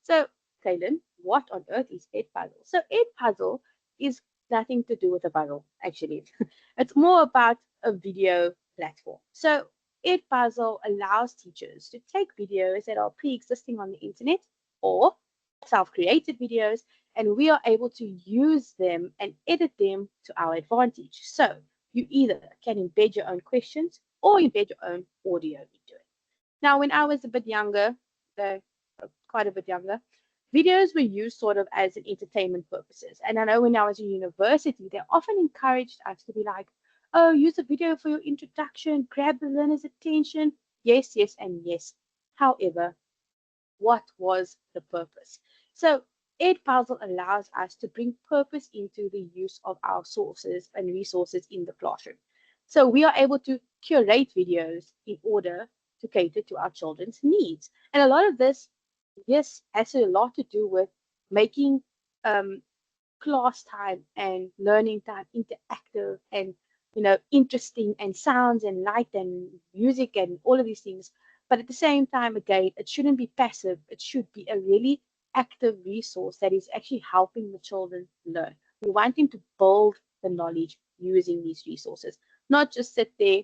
So, Kaylin, what on earth is Edpuzzle? So, Edpuzzle is nothing to do with a puzzle, actually. It's more about a video platform. So, Edpuzzle allows teachers to take videos that are pre-existing on the internet or self-created videos, and we are able to use them and edit them to our advantage. So, you either can embed your own questions or embed your own audio into it. Now, when I was a bit younger, uh, quite a bit younger, videos were used sort of as an entertainment purposes. And I know when I was in university, they often encouraged us to be like, oh, use a video for your introduction, grab the learner's attention. Yes, yes, and yes. However, what was the purpose? So Edpuzzle allows us to bring purpose into the use of our sources and resources in the classroom. So we are able to curate videos in order to cater to our children's needs. And a lot of this, yes, has a lot to do with making um, class time and learning time interactive and interesting, and sounds and light and music and all of these things. But at the same time, again, it shouldn't be passive. It should be a really active resource that is actually helping the children learn. We want them to build the knowledge using these resources, not just sit there.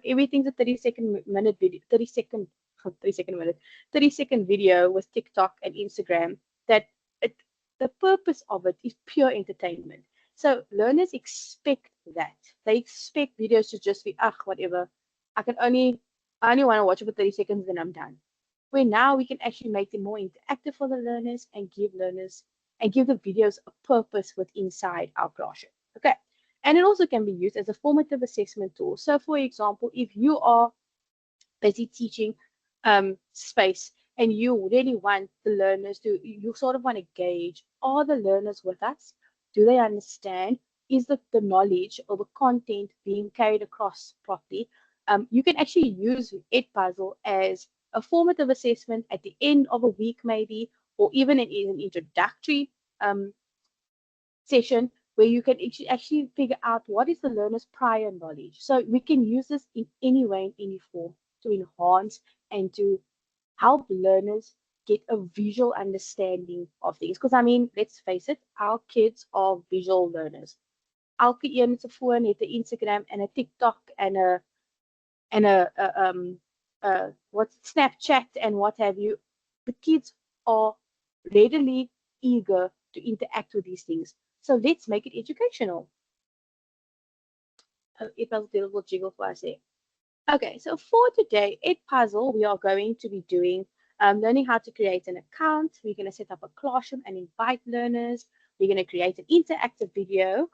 Everything's a 30-second minute video, 30-second 30-second minute, 30-second video with TikTok and Instagram that it the purpose of it is pure entertainment. So learners expect that. They expect videos to just be, whatever. I only want to watch it for 30 seconds, then I'm done. Where now we can actually make them more interactive for the learners and give the videos a purpose with inside our classroom. Okay. And it also can be used as a formative assessment tool. So for example, if you are busy teaching space and you really want the learners to, you sort of want to gauge, are the learners with us? Do they understand? Is the knowledge or the content being carried across properly? You can actually use Edpuzzle as a formative assessment at the end of a week, maybe, or even in an introductory session where you can actually figure out what is the learner's prior knowledge. So we can use this in any way, in any form, to enhance and to help learners get a visual understanding of things. Because I mean, let's face it, our kids are visual learners. Elke een met 'n foon het 'n Instagram en 'n TikTok en 'n what's Snapchat and what have you. The kids are readily eager to interact with these things. So let's make it educational. Edpuzzle did a little jiggle for us there. Okay, so for today, Edpuzzle, we are going to be doing learning how to create an account. We're going to set up a classroom and invite learners. We're going to create an interactive video,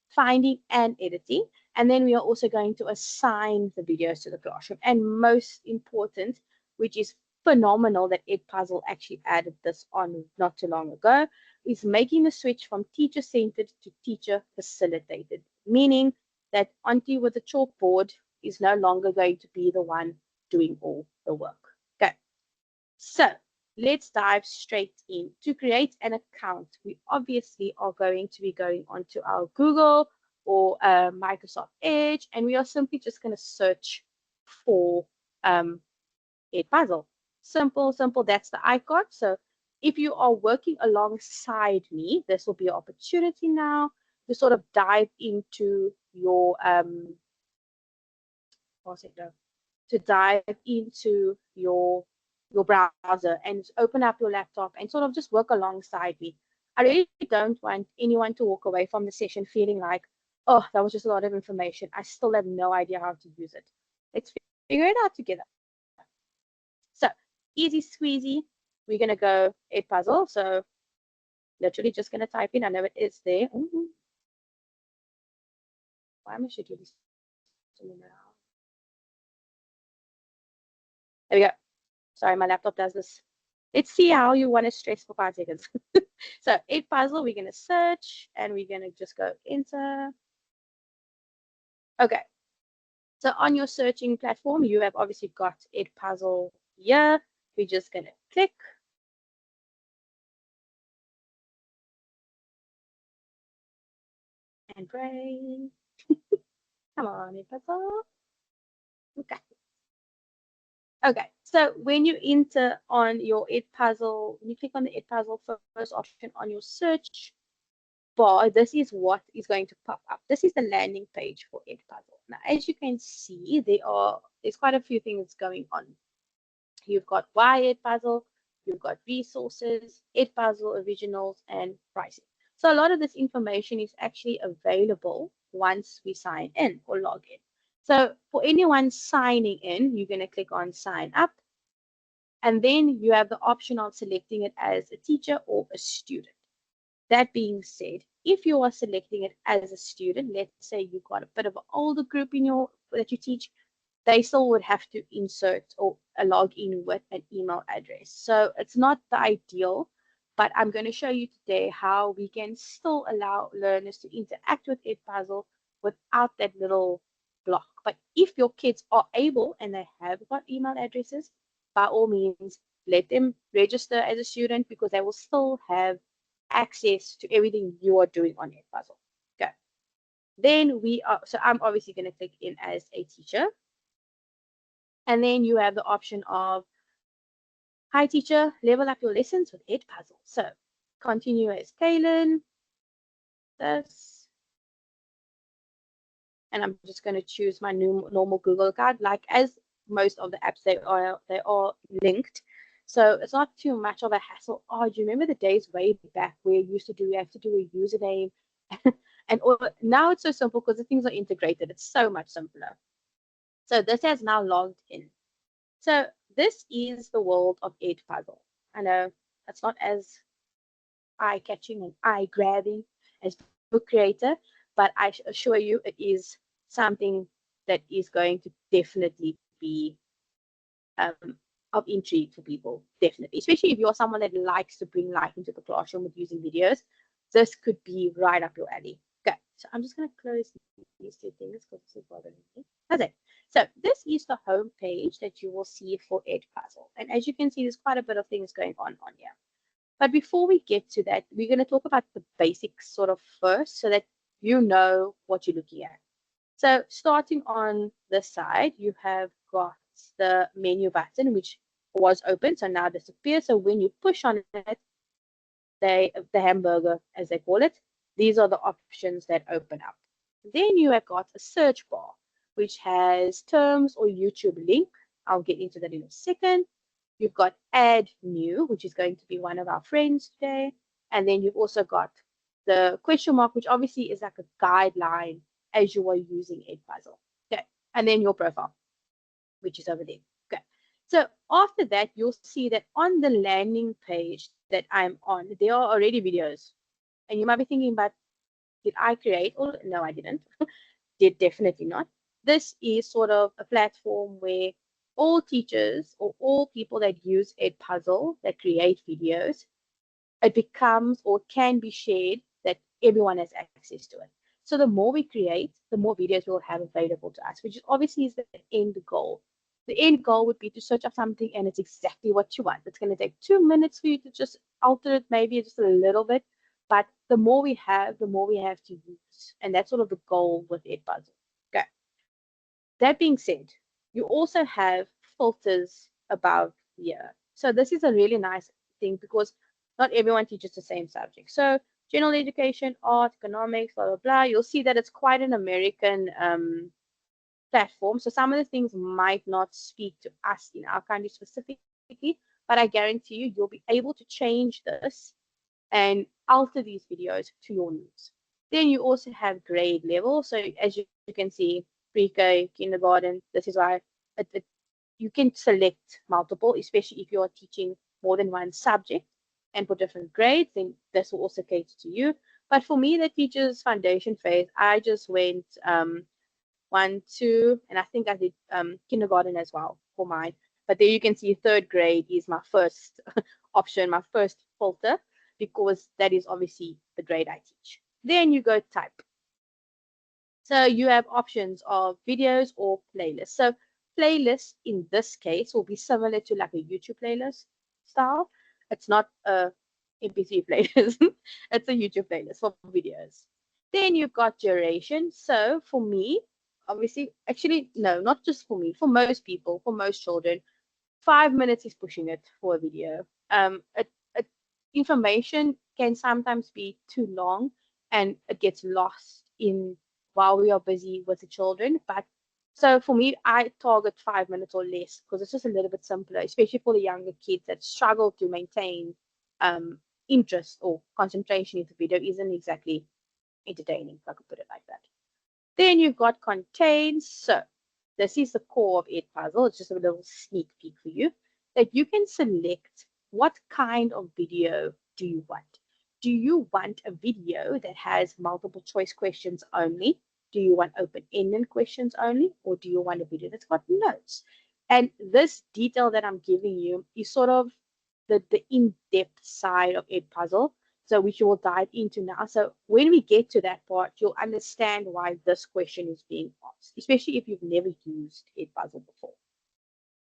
finding and editing. And then we are also going to assign the videos to the classroom. And most important, which is phenomenal that Edpuzzle actually added this on not too long ago, is making the switch from teacher-centered to teacher-facilitated, meaning that auntie with a chalkboard is no longer going to be the one doing all the work. Okay, so let's dive straight in. To create an account, we obviously are going to be going onto our Google or Microsoft Edge, and we are simply just going to search for Edpuzzle. Simple, simple, that's the icon. So if you are working alongside me, this will be an opportunity now to sort of dive into your to dive into your browser and open up your laptop and sort of just work alongside me. I really don't want anyone to walk away from the session feeling like, oh, that was just a lot of information. I still have no idea how to use it. Let's figure it out together. So easy squeezy. We're going to go Edpuzzle. So literally just going to type in. I know it is there. Why am I shooting this now? There we go. Sorry, my laptop does this. Let's see how you want to stress for 5 seconds. So Edpuzzle, we're going to search and we're going to just go enter. Okay. So on your searching platform, you have obviously got Edpuzzle here. We're just going to click. And pray. Come on, Edpuzzle. Okay. Okay, So when you enter on your Edpuzzle, when you click on the Edpuzzle first option on your search bar, this is what is going to pop up. This is the landing page for Edpuzzle. Now, as you can see, there's quite a few things going on. You've got why Edpuzzle, you've got resources, Edpuzzle originals, and pricing. So a lot of this information is actually available once we sign in or log in. So for anyone signing in, you're going to click on sign up, and then you have the option of selecting it as a teacher or a student. That being said, if you are selecting it as a student, let's say you've got a bit of an older group in your that you teach, they still would have to insert or log in with an email address. So it's not the ideal, but I'm going to show you today how we can still allow learners to interact with Edpuzzle without that little block. But if your kids are able and they have got email addresses, by all means, let them register as a student because they will still have access to everything you are doing on Edpuzzle. Okay. Then so I'm obviously going to click in as a teacher. And then you have the option of, hi teacher, level up your lessons with Edpuzzle. So continue as Kaylin, this, and I'm just going to choose my new normal Google account. Like as most of the apps, they are linked. So it's not too much of a hassle. Oh, do you remember the days way back where you have to do a username? And now it's so simple because the things are integrated. It's so much simpler. So this has now logged in. So this is the world of Edpuzzle. I know it's not as eye-catching and eye-grabbing as Book Creator, but I assure you it is something that is going to definitely be of intrigue for people, definitely. Especially if you're someone that likes to bring life into the classroom with using videos, this could be right up your alley. Okay, so I'm just going to close these two things because this is bothering me. That's it. So this is the home page that you will see for Edpuzzle. And as you can see, there's quite a bit of things going on here. But before we get to that, we're going to talk about the basics sort of first so that you know what you're looking at. So starting on this side, you have got the menu button, which was open, so now disappears. So when you push on it, the hamburger, as they call it, these are the options that open up. Then you have got a search bar, which has terms or YouTube link. I'll get into that in a second. You've got add new, which is going to be one of our friends today. And then you've also got the question mark, which obviously is like a guideline as you are using Edpuzzle. Okay. And then your profile, which is over there. Okay. So after that, you'll see that on the landing page that I'm on, there are already videos. And you might be thinking, but did I create? Or no, I didn't. Did definitely not. This is sort of a platform where all teachers or all people that use Edpuzzle that create videos, it becomes or can be shared that everyone has access to it. So the more we create, the more videos we'll have available to us, which is obviously is the end goal. The end goal would be to search up something and it's exactly what you want. It's going to take 2 minutes for you to just alter it, maybe just a little bit. But the more we have, the more we have to use. And that's sort of the goal with Edpuzzle. Okay. That being said, you also have filters above here. So this is a really nice thing because not everyone teaches the same subject. So general education, art, economics, blah, blah, blah. You'll see that it's quite an American platform. So some of the things might not speak to us in our country specifically, but I guarantee you, you'll be able to change this and alter these videos to your needs. Then you also have grade level. So as you can see, pre-K, kindergarten, this is why you can select multiple, especially if you are teaching more than one subject and for different grades, then this will also cater to you. But for me that teaches foundation phase, I just went 1, 2, and I think I did kindergarten as well for mine. But there you can see third grade is my first option, my first filter, because that is obviously the grade I teach. Then you go type. So you have options of videos or playlists. So playlists in this case will be similar to like a YouTube playlist style. It's not a MP3 playlist. It's a YouTube playlist for videos. Then you've got duration. So for me, obviously, actually, no, not just for me, for most people, for most children, 5 minutes is pushing it for a video. Information can sometimes be too long and it gets lost in while we are busy with the children. But so for me, I target 5 minutes or less because it's just a little bit simpler, especially for the younger kids that struggle to maintain um, interest or concentration if the video isn't exactly entertaining, if I could put it like that. Then you've got contains. So this is the core of Edpuzzle. It's just a little sneak peek for you that you can select what kind of video do you want. Do you want a video that has multiple choice questions only? Do you want open-ended questions only? Or do you want a video that's got notes? And this detail that I'm giving you is sort of the in-depth side of Edpuzzle, so which you will dive into now. So when we get to that part, you'll understand why this question is being asked, especially if you've never used Edpuzzle before.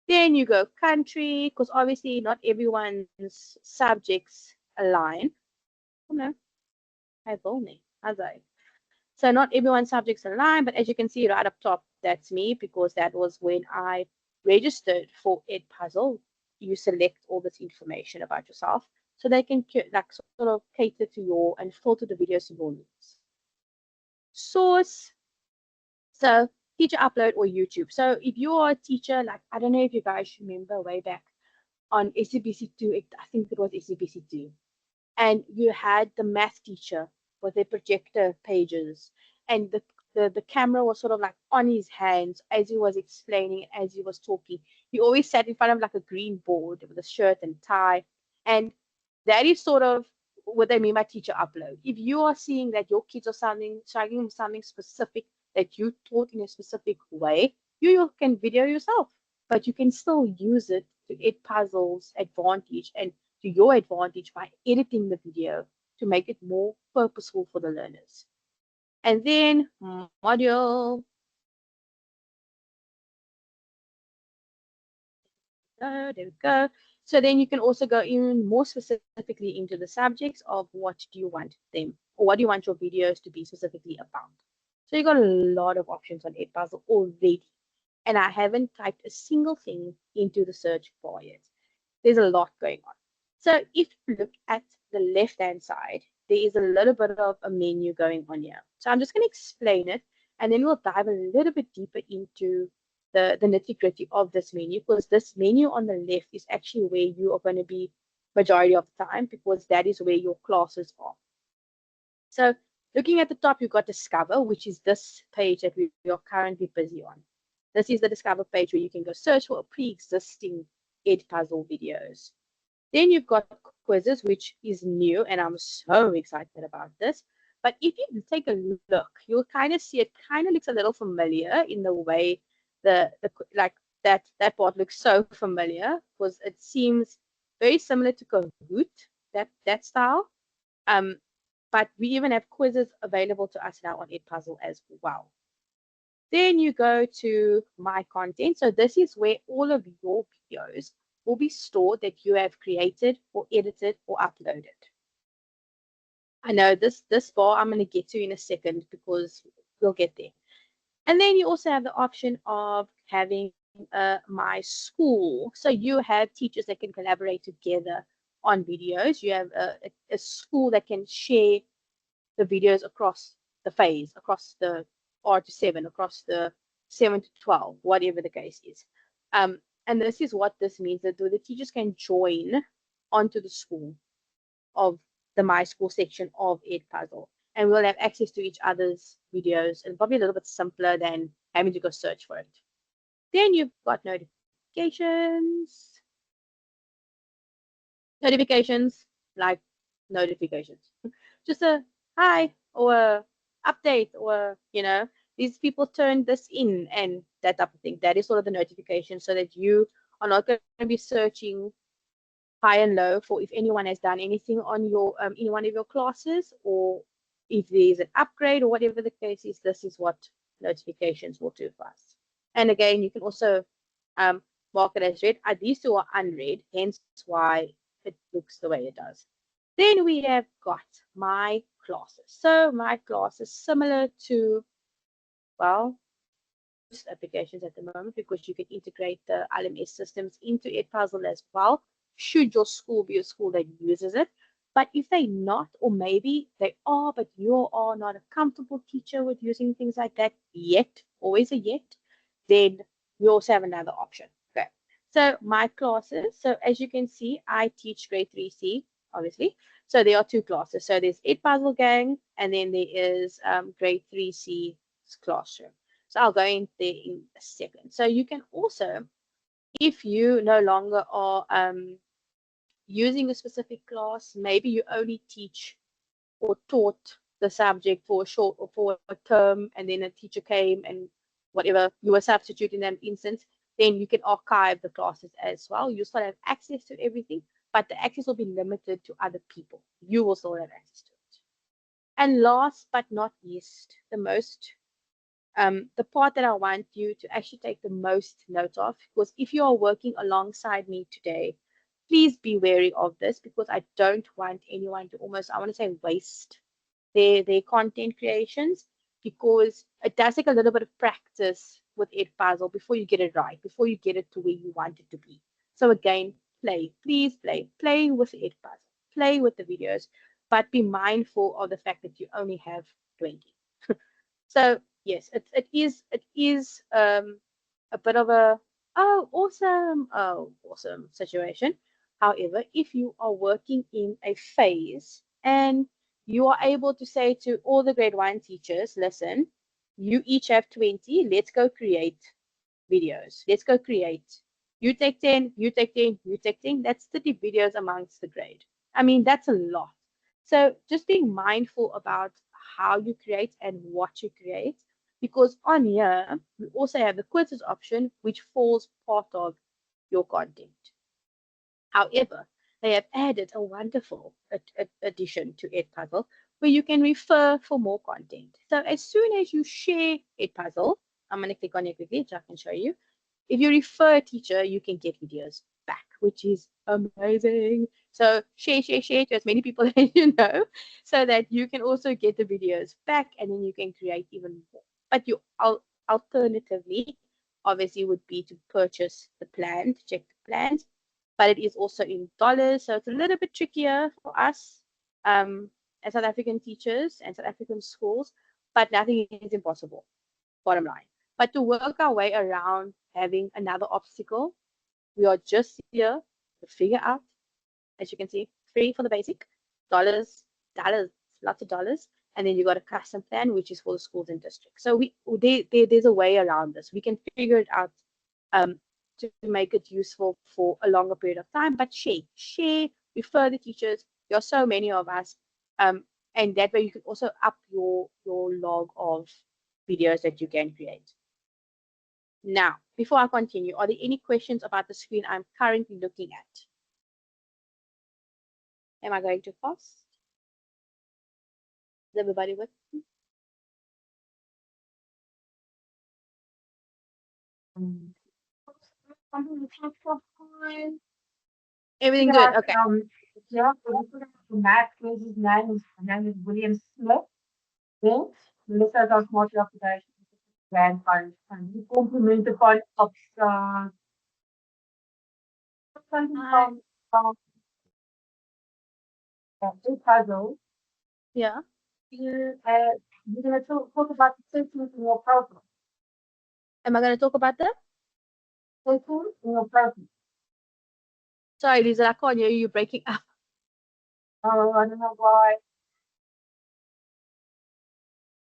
Then you go country, because obviously not everyone's subjects align. Oh no, I will me, as I. So not everyone's subjects align, but as you can see right up top, that's me because that was when I registered for Edpuzzle. You select all this information about yourself so they can like sort of cater to your and filter the videos to your needs. Source, so teacher upload or YouTube. So if you are a teacher, like I don't know if you guys remember way back on SCBC2, I think it was SCBC2, and you had the math teacher with their projector pages, and the camera was sort of like on his hands as he was explaining, as he was talking. He always sat in front of like a green board with a shirt and tie, and that is sort of what I mean by teacher upload. If you are seeing that your kids are struggling with something specific that you taught in a specific way, you can video yourself, but you can still use it to Edpuzzle's advantage and to your advantage by editing the video to make it more purposeful for the learners. And then module. There we go. So then you can also go even more specifically into the subjects of what do you want them or what do you want your videos to be specifically about. So you got a lot of options on Edpuzzle already. And I haven't typed a single thing into the search bar yet. There's a lot going on. So if you look at the left-hand side, there is a little bit of a menu going on here. So I'm just going to explain it, and then we'll dive a little bit deeper into the nitty-gritty of this menu, because this menu on the left is actually where you are going to be majority of the time, because that is where your classes are. So looking at the top, you've got Discover, which is this page that we are currently busy on. This is the Discover page where you can go search for pre-existing Edpuzzle videos. Then you've got quizzes, which is new, and I'm so excited about this. But if you take a look, you'll kind of see it kind of looks a little familiar in the way like that part looks so familiar because it seems very similar to Kahoot, that style. But we even have quizzes available to us now on Edpuzzle as well. Then you go to My Content. So this is where all of your videos will be stored that you have created or edited or uploaded. I know this bar I'm going to get to in a second because we'll get there. And then you also have the option of having My School. So you have teachers that can collaborate together on videos. You have a school that can share the videos across the phase, across the R to 7, across the 7 to 12, whatever the case is. And this is what this means, that the teachers can join onto the school of the My School section of Edpuzzle. And we'll have access to each other's videos, and probably a little bit simpler than having to go search for it. Then you've got notifications. Notifications, like notifications. Just a hi or a update, or these people turned this in and that type of thing. That is sort of the notification, so that you are not going to be searching high and low for if anyone has done anything on your in one of your classes, or if there's an upgrade or whatever the case is. This is what notifications will do for us. And again, you can also mark it as read. These two are unread, hence why it looks the way it does. Then we have got My Classes. So My Classes, similar to, well, applications at the moment, because you can integrate the LMS systems into Edpuzzle as well, should your school be a school that uses it. But if they're not, or maybe they are, but you are not a comfortable teacher with using things like that yet, always a yet, then we also have another option. Okay. So my classes, so as you can see, I teach grade 3C, obviously. So there are two classes. So there's Edpuzzle Gang, and then there is grade 3C classroom. So I'll go in there in a second. So you can also, if you no longer are using a specific class, maybe you only teach or taught the subject for a short or for a term, and then a teacher came and whatever, you were substituting in that instance, then you can archive the classes as well. You still have access to everything, but the access will be limited to other people. You will still have access to it. And last but not least, the part that I want you to actually take the most note of, because if you are working alongside me today, please be wary of this, because I don't want anyone to almost, I want to say, waste their content creations, because it does take a little bit of practice with Edpuzzle before you get it right, before you get it to where you want it to be. So again, please play with Edpuzzle, play with the videos, but be mindful of the fact that you only have 20. So yes, it is a bit of a awesome situation. However, if you are working in a phase and you are able to say to all the grade 1 teachers, listen, you each have 20, let's go create videos. Let's go create. You take 10, you take 10, you take 10. That's 30 videos amongst the grade. I mean, that's a lot. So just being mindful about how you create and what you create, because on here, we also have the quizzes option, which falls part of your content. However, they have added a wonderful addition to Edpuzzle where you can refer for more content. So as soon as you share Edpuzzle, I'm going to click on it quickly so I can show you. If you refer a teacher, you can get videos back, which is amazing. So share to as many people as you know, so that you can also get the videos back, and then you can create even more. But you alternatively, obviously, would be to purchase the plan, to check the plans, but it is also in dollars, so it's a little bit trickier for us as South African teachers and South African schools, but nothing is impossible, bottom line. But to work our way around having another obstacle, we are just here to figure out, as you can see, free for the basic, dollars, lots of dollars, and then you got a custom plan, which is for the schools and districts. So there's a way around this. We can figure it out to make it useful for a longer period of time, but share, refer the teachers. There are so many of us, and that way you can also up your log of videos that you can create. Now, before I continue, are there any questions about the screen I'm currently looking at? Am I going too fast? Is everybody with me? Everything good? Okay. Yeah, the math quizz's name is William Smith. Then, Melissa does multi-oxidation grand fund. And we complement the fund of something a puzzle. Yeah. We're going to talk about the systems in your program. Am I going to talk about that? Systems in your program. Sorry, Lisa, I can't hear you breaking up. Oh, I don't know why.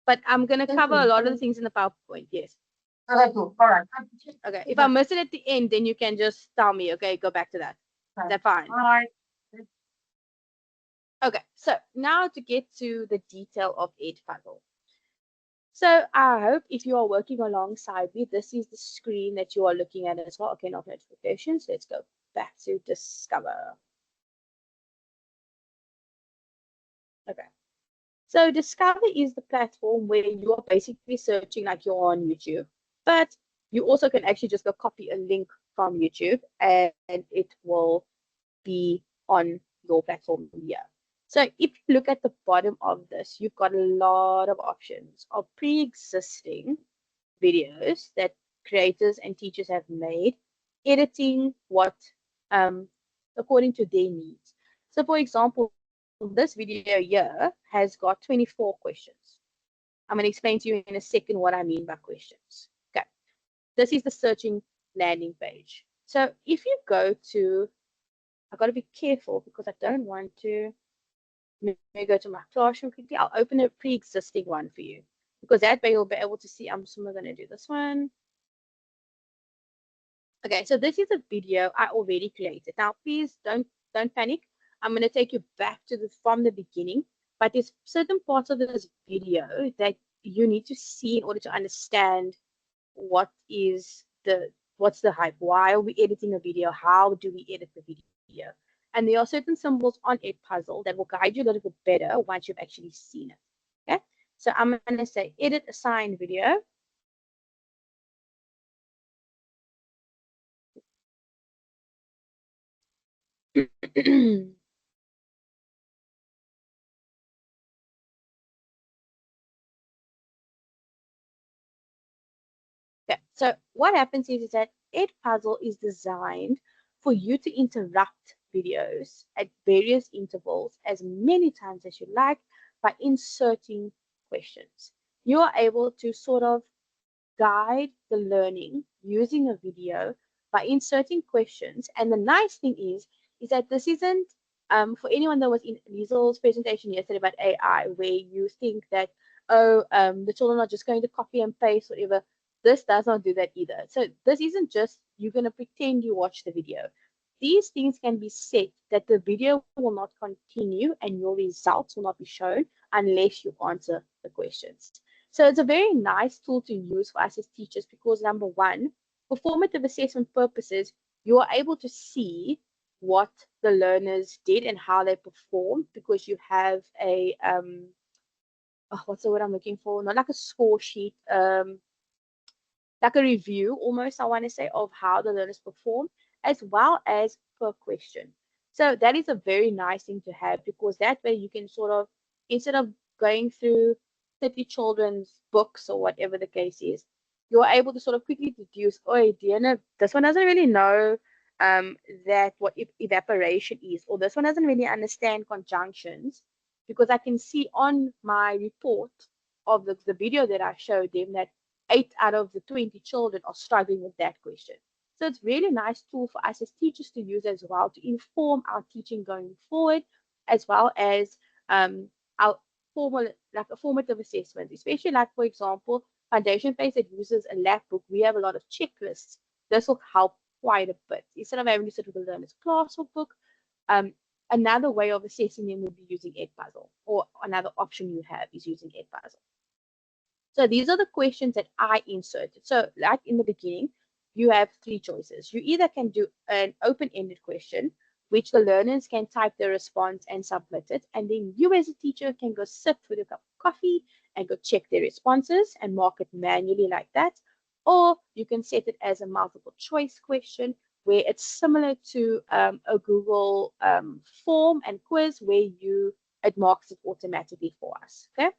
But I'm going to cover a lot of the things in the PowerPoint, yes. Okay, cool. All right. Okay, if I miss it at the end, then you can just tell me, okay, go back to that. Is that fine? All right. Okay, so now to get to the detail of Edpuzzle. So I hope if you are working alongside me, this is the screen that you are looking at as well. Okay, not notifications. Let's go back to Discover. Okay. So Discover is the platform where you are basically searching like you're on YouTube, but you also can actually just go copy a link from YouTube and it will be on your platform here. So if you look at the bottom of this, you've got a lot of options of pre-existing videos that creators and teachers have made, editing what according to their needs. So for example, this video here has got 24 questions. I'm going to explain to you in a second what I mean by questions. Okay, this is the searching landing page. So if you go to, I've got to be careful because I don't want to. Let me go to my classroom quickly. I'll open a pre-existing one for you because that way you'll be able to see. I'm just going to do this one. Okay, so this is a video I already created. Now, please don't panic. I'm going to take you back to from the beginning, but there's certain parts of this video that you need to see in order to understand what is what's the hype. Why are we editing a video? How do we edit the video? And there are certain symbols on Edpuzzle that will guide you a little bit better once you've actually seen it. Okay, so I'm going to say edit assign video. Okay, so what happens is that Edpuzzle is designed for you to interrupt videos at various intervals as many times as you like by inserting questions. You are able to sort of guide the learning using a video by inserting questions. And the nice thing is that this isn't for anyone that was in Liesel's presentation yesterday about AI, where you think that, oh, the children are just going to copy and paste whatever. This does not do that either. So this isn't just you're going to pretend you watch the video. These things can be set that the video will not continue and your results will not be shown unless you answer the questions. So it's a very nice tool to use for us as teachers because number one, for formative assessment purposes, you are able to see what the learners did and how they performed because you have a what's the word I'm looking for? Not like a score sheet, like a review almost, I want to say, of how the learners perform, as well as per question. So that is a very nice thing to have because that way you can sort of, instead of going through 30 children's books or whatever the case is, you're able to sort of quickly deduce, oh, Diana, this one doesn't really know that what evaporation is, or this one doesn't really understand conjunctions, because I can see on my report of the video that I showed them that 8 out of the 20 children are struggling with that question. So it's really nice tool for us as teachers to use as well to inform our teaching going forward, as well as our formal, like a formative assessment, especially like, for example, foundation phase that uses a lab book. We have a lot of checklists. This will help quite a bit. Instead of having to sit with a learner's class or book, another way of assessing them would be using Edpuzzle, or another option you have is using Edpuzzle. So these are the questions that I inserted. So like in the beginning, you have three choices. You either can do an open-ended question, which the learners can type their response and submit it. And then you as a teacher can go sit with a cup of coffee and go check their responses and mark it manually like that. Or you can set it as a multiple choice question where it's similar to a Google form and quiz where it marks it automatically for us. Okay.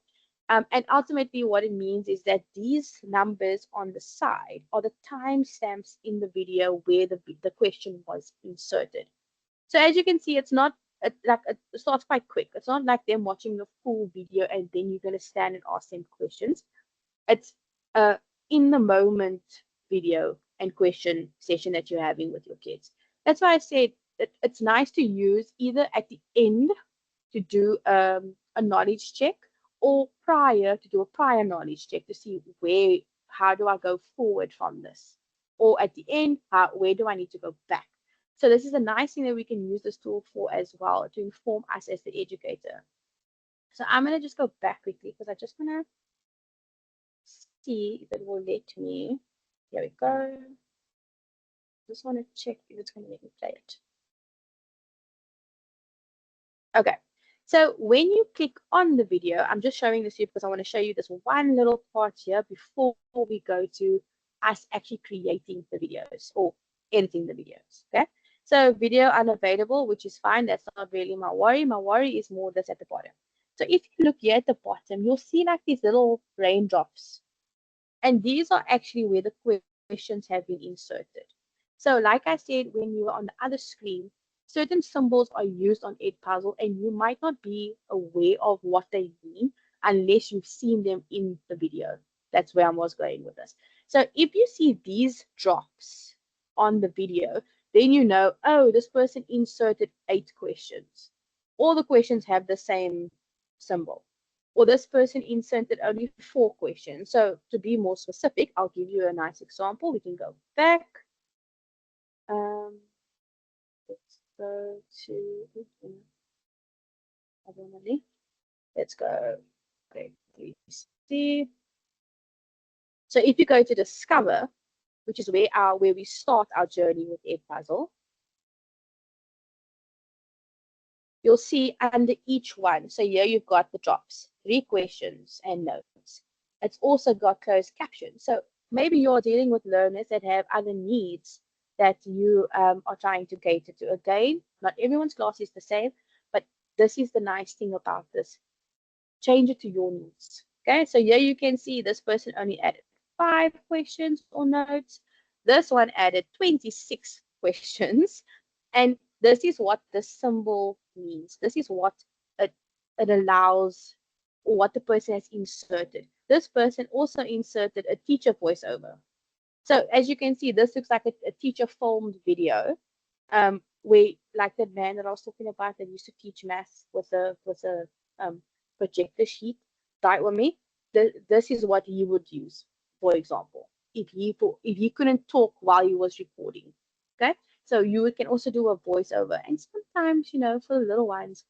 And ultimately, what it means is that these numbers on the side are the timestamps in the video where the question was inserted. So as you can see, it's not it starts quite quick. It's not like them watching the full video and then you're going to stand and ask them questions. It's a in the moment video and question session that you're having with your kids. That's why I said it's nice to use either at the end to do a knowledge check, or prior to do a prior knowledge check to see how do I go forward from this, or at the end, where do I need to go back. So this is a nice thing that we can use this tool for as well to inform us as the educator. So I'm going to just go back quickly because I just want to see if it will let me. Here we go. Just want to check if it's going to let me play it. Okay, so when you click on the video, I'm just showing this to you because I want to show you this one little part here before we go to us actually creating the videos or editing the videos. Okay, so video unavailable, which is fine. That's not really my worry. My worry is more this at the bottom. So if you look here at the bottom, you'll see like these little raindrops. And these are actually where the questions have been inserted. So like I said, when you were on the other screen, certain symbols are used on Edpuzzle and you might not be aware of what they mean unless you've seen them in the video. That's where I was going with this. So if you see these drops on the video, then you know, oh, this person inserted 8 questions. All the questions have the same symbol. Or this person inserted only 4 questions. So to be more specific, I'll give you a nice example. We can go back. Let's go to, let's go grade 3C. So if you go to discover, which is where we start our journey with Edpuzzle, you'll see under each one. So here you've got the drops, 3 questions and notes. It's also got closed captions. So maybe you're dealing with learners that have other needs that you are trying to cater to. Again, not everyone's class is the same, but this is the nice thing about this. Change it to your needs. Okay, so here you can see this person only added 5 questions or notes. This one added 26 questions. And this is what the symbol means. This is what it allows, or what the person has inserted. This person also inserted a teacher voiceover. So as you can see, this looks like a teacher filmed video, where like the man that I was talking about that used to teach maths with a projector sheet, right with me. This is what he would use, for example, if he couldn't talk while he was recording. Okay, so you can also do a voiceover, and sometimes for the little ones,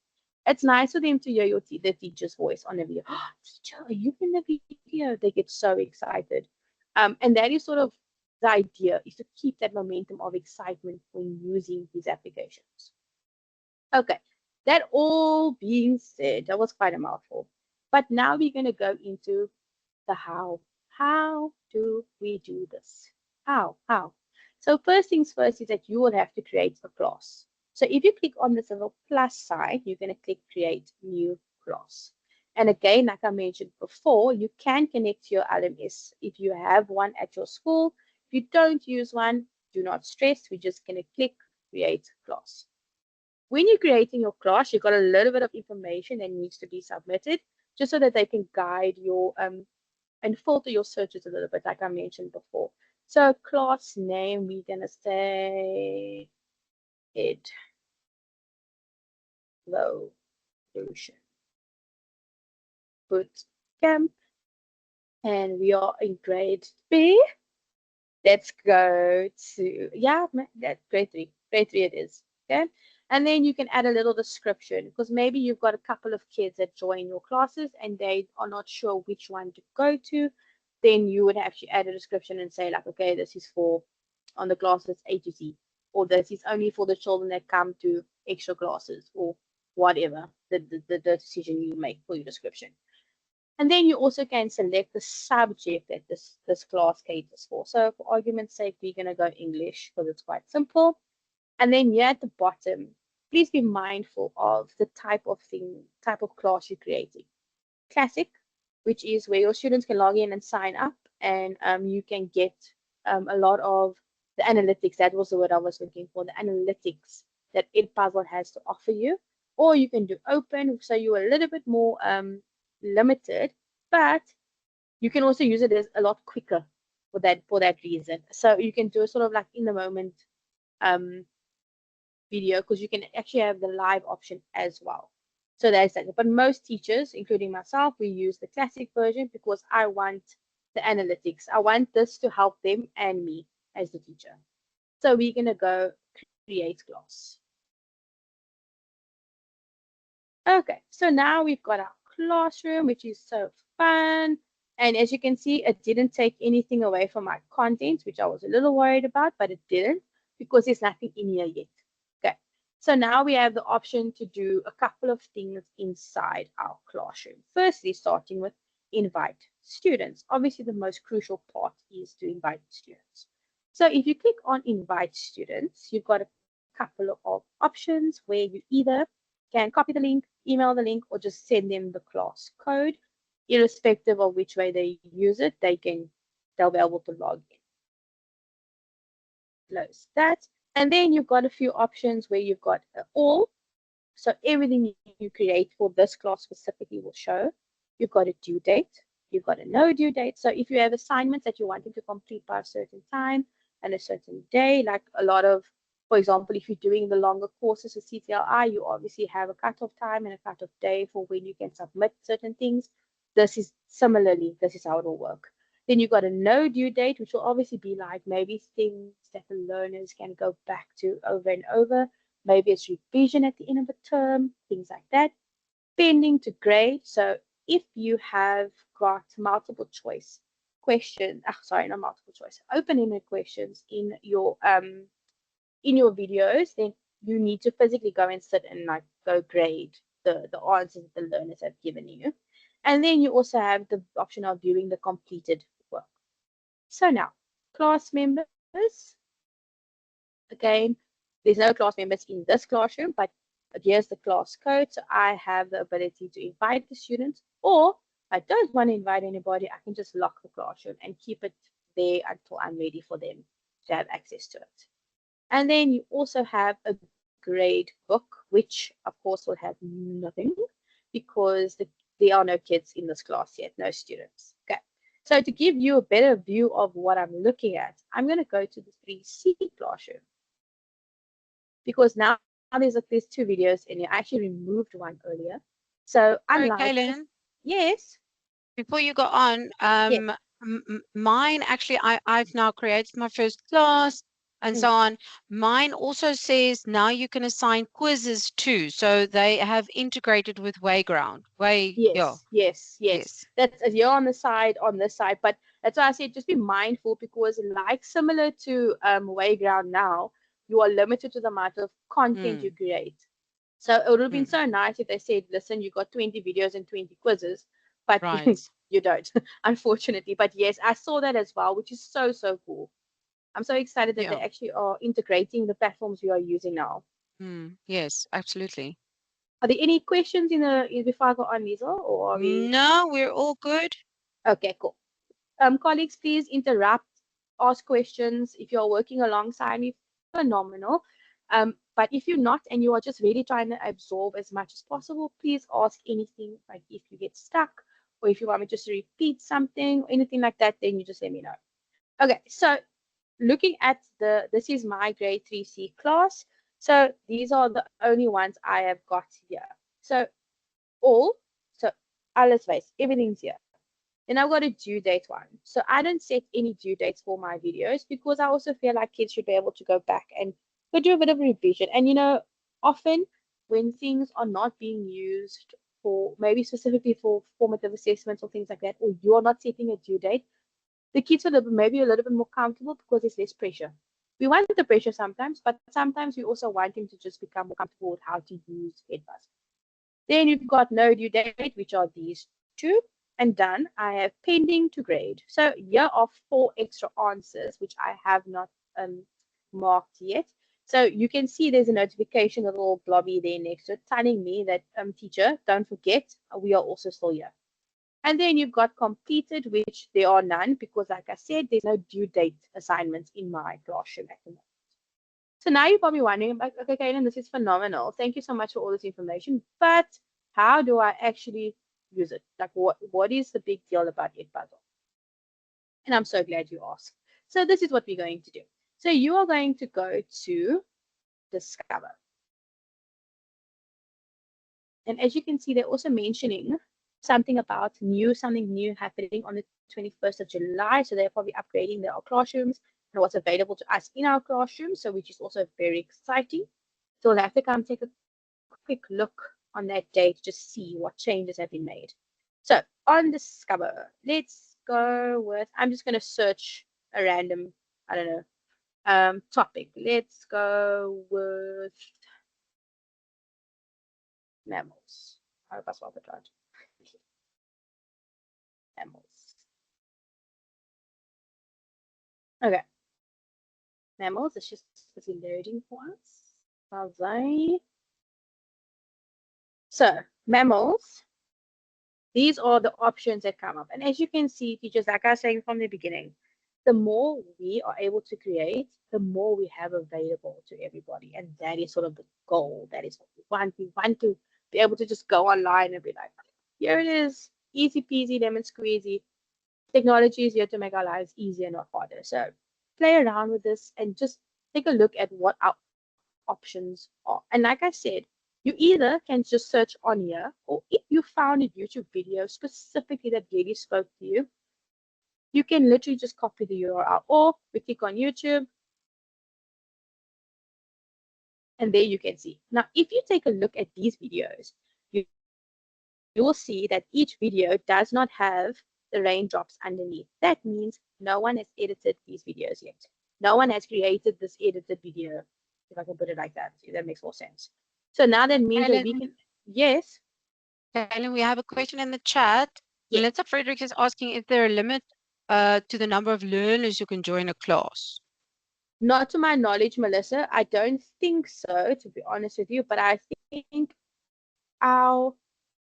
it's nice for them to hear the teacher's voice on the video. Oh, teacher, are you in the video? They get so excited, and that is sort of the idea, is to keep that momentum of excitement when using these applications. Okay, that all being said, that was quite a mouthful. But now we're going to go into the how. How do we do this? How? How? So first things first is that you will have to create a class. So if you click on this little plus sign, you're going to click create new class. And again, like I mentioned before, you can connect to your LMS if you have one at your school. If you don't use one, do not stress. We're just going to click create class. When you're creating your class, you've got a little bit of information that needs to be submitted just so that they can guide your and filter your searches a little bit, like I mentioned before. So class name, we're gonna say Evolution Bootcamp, and we are in grade 3. Let's go to, that's grade 3. Grade 3 it is, okay? And then you can add a little description, because maybe you've got a couple of kids that join your classes and they are not sure which one to go to. Then you would actually add a description and say like, okay, this is for on the classes A to Z, or this is only for the children that come to extra classes, or whatever the decision you make for your description. And then you also can select the subject that this class caters for. So for argument's sake, we're going to go English because it's quite simple. And then here at the bottom, please be mindful of the type of class you're creating. Classic, which is where your students can log in and sign up, and you can get a lot of the analytics. That was the word I was looking for, the analytics that Edpuzzle has to offer you. Or you can do open, so you're a little bit more limited, but you can also use it as a lot quicker for that reason. So you can do a sort of like in the moment video, because you can actually have the live option as well. So that's that. But most teachers, including myself, we use the classic version because I want the analytics. I want this to help them and me as the teacher. So we're going to go create class. Okay, so now we've got our classroom, which is so fun. And as you can see, it didn't take anything away from my content, which I was a little worried about, but it didn't, because there's nothing in here yet. Okay, so now we have the option to do a couple of things inside our classroom. Firstly, starting with invite students. Obviously, the most crucial part is to invite students. So if you click on invite students, you've got a couple of options where you either can copy the link, email the link, or just send them the class code. Irrespective of which way they use it, they can they'll be able to log in. Close that. And then you've got a few options where you've got all. So everything you create for this class specifically will show. You've got a due date. You've got a no due date. So if you have assignments that you're wanting to complete by a certain time and a certain day, like a lot of, for example, if you're doing the longer courses with CTLI, you obviously have a cutoff time and a cutoff day for when you can submit certain things. This is similarly, this is how it will work. Then you've got a no due date, which will obviously be like maybe things that the learners can go back to over and over. Maybe it's revision at the end of the term, things like that. Pending to grade. So if you have got multiple choice questions, sorry, not multiple choice, open-ended questions in your videos, then you need to physically go and sit and like go grade the answers that the learners have given you. And then you also have the option of viewing the completed work. So now, class members, again, there's no class members in this classroom, but here's the class code. So I have the ability to invite the students, or I don't want to invite anybody, I can just lock the classroom and keep it there until I'm ready for them to have access to it. And then you also have a grade book, which of course will have nothing because there are no kids in this class yet, no students. Okay. So to give you a better view of what I'm looking at, I'm going to go to the 3C classroom because now there's two videos and I actually removed one earlier. So unlike Kaylin, yes. before you go on, Yes. mine actually, I've now created my first class and so on. Mine also says now you can assign quizzes too. So they have integrated with Wayground. Yes. That's you're on the side, on this side. But that's why I said just be mindful because like similar to Wayground now, you are limited to the amount of content you create. So it would have been so nice if they said, listen, you got 20 videos and 20 quizzes, but you don't, unfortunately. But yes, I saw that as well, which is so cool. I'm so excited that they actually are integrating the platforms we are using now. Yes, absolutely. Are there any questions before I go on, Liesel, or are we? No, we're all good. Okay, cool. Colleagues, please interrupt, ask questions. If you're working alongside me, phenomenal. But if you're not and you are just really trying to absorb as much as possible, please ask anything. Like if you get stuck or if you want me just to repeat something or anything like that, then you just let me know. Okay, so looking at this is my grade 3C class. So these are the only ones I have got here. So all, so alles weiß, everything's here. Then I've got a due date one. So I don't set any due dates for my videos because I also feel like kids should be able to go back and go do a bit of revision. And often when things are not being used for maybe specifically for formative assessments or things like that, or you're not setting a due date, the kids are maybe a little bit more comfortable because there's less pressure. We want the pressure sometimes, but sometimes we also want them to just become more comfortable with how to use Edpuzzle. Then you've got no due date, which are these two, and done. I have pending to grade. So here are 4 extra answers, which I have not marked yet. So you can see there's a notification, a little blobby there next to it, telling me that teacher, don't forget, we are also still here. And then you've got completed, which there are none because, like I said, there's no due date assignments in my classroom at the moment. So now you're probably wondering, like, okay, Kaylin, this is phenomenal. Thank you so much for all this information. But how do I actually use it? Like, what is the big deal about Edpuzzle? And I'm so glad you asked. So this is what we're going to do. So you are going to go to Discover. And as you can see, they're also mentioning something about something new happening on the 21st of July. So they're probably upgrading their classrooms and what's available to us in our classrooms. So which is also very exciting. So we'll have to come take a quick look on that day to just see what changes have been made. So on Discover, let's go with, I'm just going to search a random, I don't know, topic. Let's go with mammals. I hope I spelled it right. Mammals. Okay. Mammals, it's just busy loading for us. So, mammals, these are the options that come up. And as you can see, teachers, like I was saying from the beginning, the more we are able to create, the more we have available to everybody. And that is sort of the goal. That is what we want. We want to be able to just go online and be like, here it is, easy peasy, lemon squeezy. Technology is here to make our lives easier, not harder. So play around with this and just take a look at what our options are. And like I said, you either can just search on here, or if you found a YouTube video specifically that really spoke to you, you can literally just copy the URL, or we click on YouTube and there you can see. Now, if you take a look at these videos, you will see that each video does not have the raindrops underneath. That means no one has edited these videos yet. No one has created this edited video, if I can put it like that. See, that makes more sense. So now that means that we Helen, can, yes, Helen, we have a question in the chat. yes. Melissa Frederick is asking if there a limit to the number of learners who can join a class. Not to my knowledge, Melissa. I don't think so, to be honest with you, but I think our,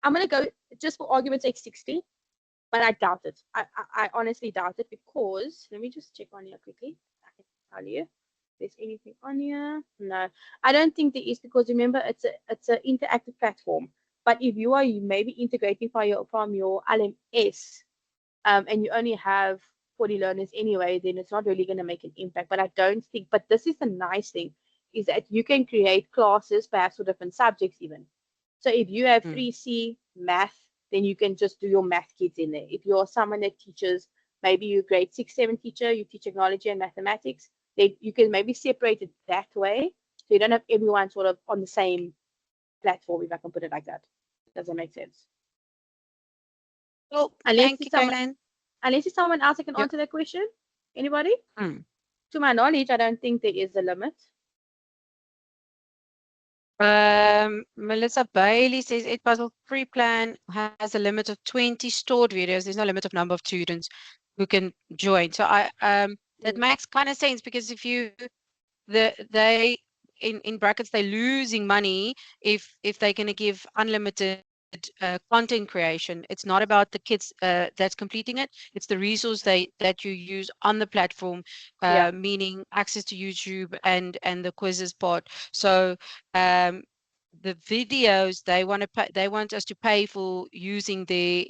I'm going to go just for argument's sake 60, but I doubt it. I honestly doubt it because let me just check on here quickly. I can tell you if there's anything on here. No, I don't think there is because remember it's an interactive platform. But if you are maybe integrating from your LMS, and you only have 40 learners anyway, then it's not really going to make an impact. But I don't think. But this is the nice thing is that you can create classes perhaps for different subjects even. So if you have 3C math, then you can just do your math kids in there. If you're someone that teaches, maybe you're grade 6, 7 teacher, you teach technology and mathematics, then you can maybe separate it that way. So you don't have everyone sort of on the same platform, if I can put it like that. Does that make sense? Well, Unless thank it's you, someone, Kaylin. unless it's someone else that can Yep. answer that question. Anybody? Mm. To my knowledge, I don't think there is a limit. Melissa Bailey says Edpuzzle free plan has a limit of 20 stored videos. There's no limit of number of students who can join. So that makes kind of sense because if you they in brackets they're losing money if they're going to give unlimited content creation. It's not about the kids that's completing it. It's the resource that you use on the platform, Yeah. meaning access to YouTube and the quizzes part. So the videos they want to pay, they want us to pay for using their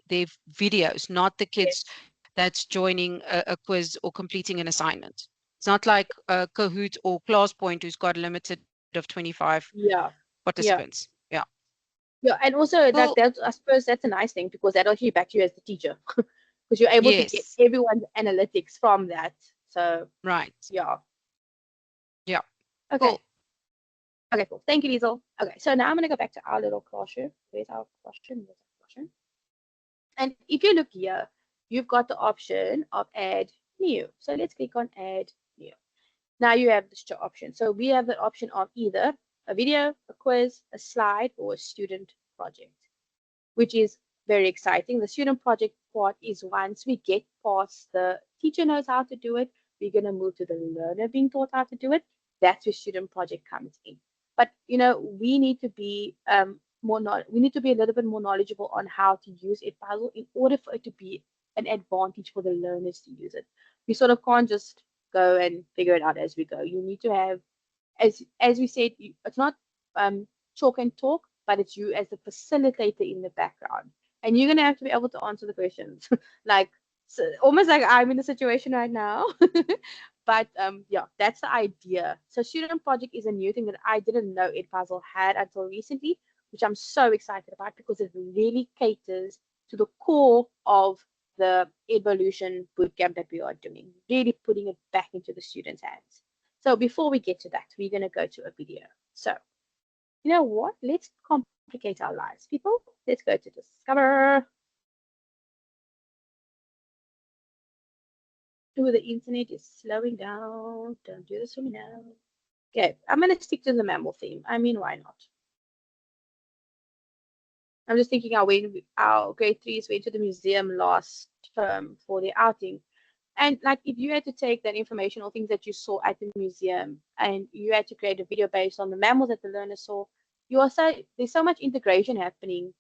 videos, not the kids Yes. that's joining a quiz or completing an assignment. It's not like Kahoot or ClassPoint who's got a limited of 25 Yeah. Yeah. participants. Yeah. Yeah. And also Well, that I suppose that's a nice thing because that actually back you as the teacher because you're able to get yes, everyone's analytics from that. So right. yeah. Yeah. Okay. Cool. Okay, cool. Thank you, Liesel. Okay, so now I'm gonna go back to our little classroom. Where's our classroom? Where's our classroom? And if you look here, you've got the option of add new. So let's click on add new. Now you have this option. So we have the option of either a video, a quiz, a slide, or a student project, which is very exciting. The student project part is once we get past the teacher knows how to do it, we're going to move to the learner being taught how to do it. That's where student project comes in. But we need to be we need to be a little bit more knowledgeable on how to use Edpuzzle in order for it to be an advantage for the learners to use it. We sort of can't just go and figure it out as we go. You need to have, as we said, it's not chalk and talk, but it's you as the facilitator in the background, and you're gonna have to be able to answer the questions, like so, almost like I'm in the situation right now. But yeah, that's the idea. So student project is a new thing that I didn't know Edpuzzle had until recently, which I'm so excited about because it really caters to the core of the evolution bootcamp that we are doing, really putting it back into the students' hands. So before we get to that, we're going to go to a video. So, you know what? Let's complicate our lives, people. Let's go to Discover. Oh, the internet is slowing down. Don't do this for me now. Okay, I'm going to stick to the mammal theme. I mean, why not? I'm just thinking our grade threes went to the museum last term for their outing. And like if you had to take that information or things that you saw at the museum and you had to create a video based on the mammals that the learner saw, there's so much integration happening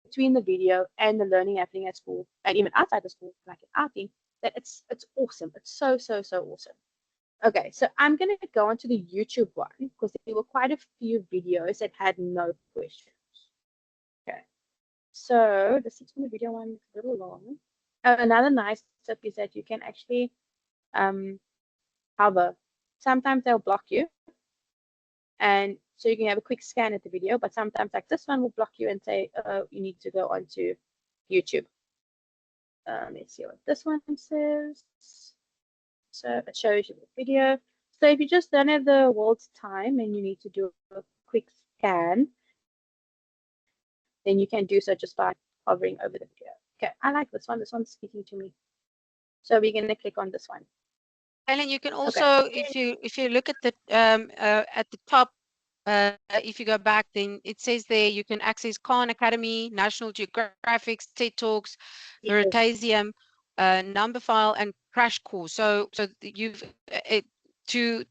between the video and the learning happening at school and even outside the school, like an outing. that it's awesome. It's so awesome. Okay, so I'm gonna go on to the YouTube one because there were quite a few videos that had no questions. Okay, so the 6-minute video one is a little long. Another nice tip is that you can actually hover. Sometimes they'll block you, and so you can have a quick scan at the video, but sometimes like this one will block you and say, oh, you need to go onto YouTube. Let's see what this one says. So it shows you the video. So if you just don't have the world's time and you need to do a quick scan, then you can do so just by hovering over the video. Okay, I like this one. This one's speaking to me. So we're gonna click on this one. Ellen, you can Okay. also, if you look at the top, if you go back, then it says there you can access Khan Academy, National Geographic, TED Talks, Yes. Veritasium, Numberphile, and Crash Course. So you've to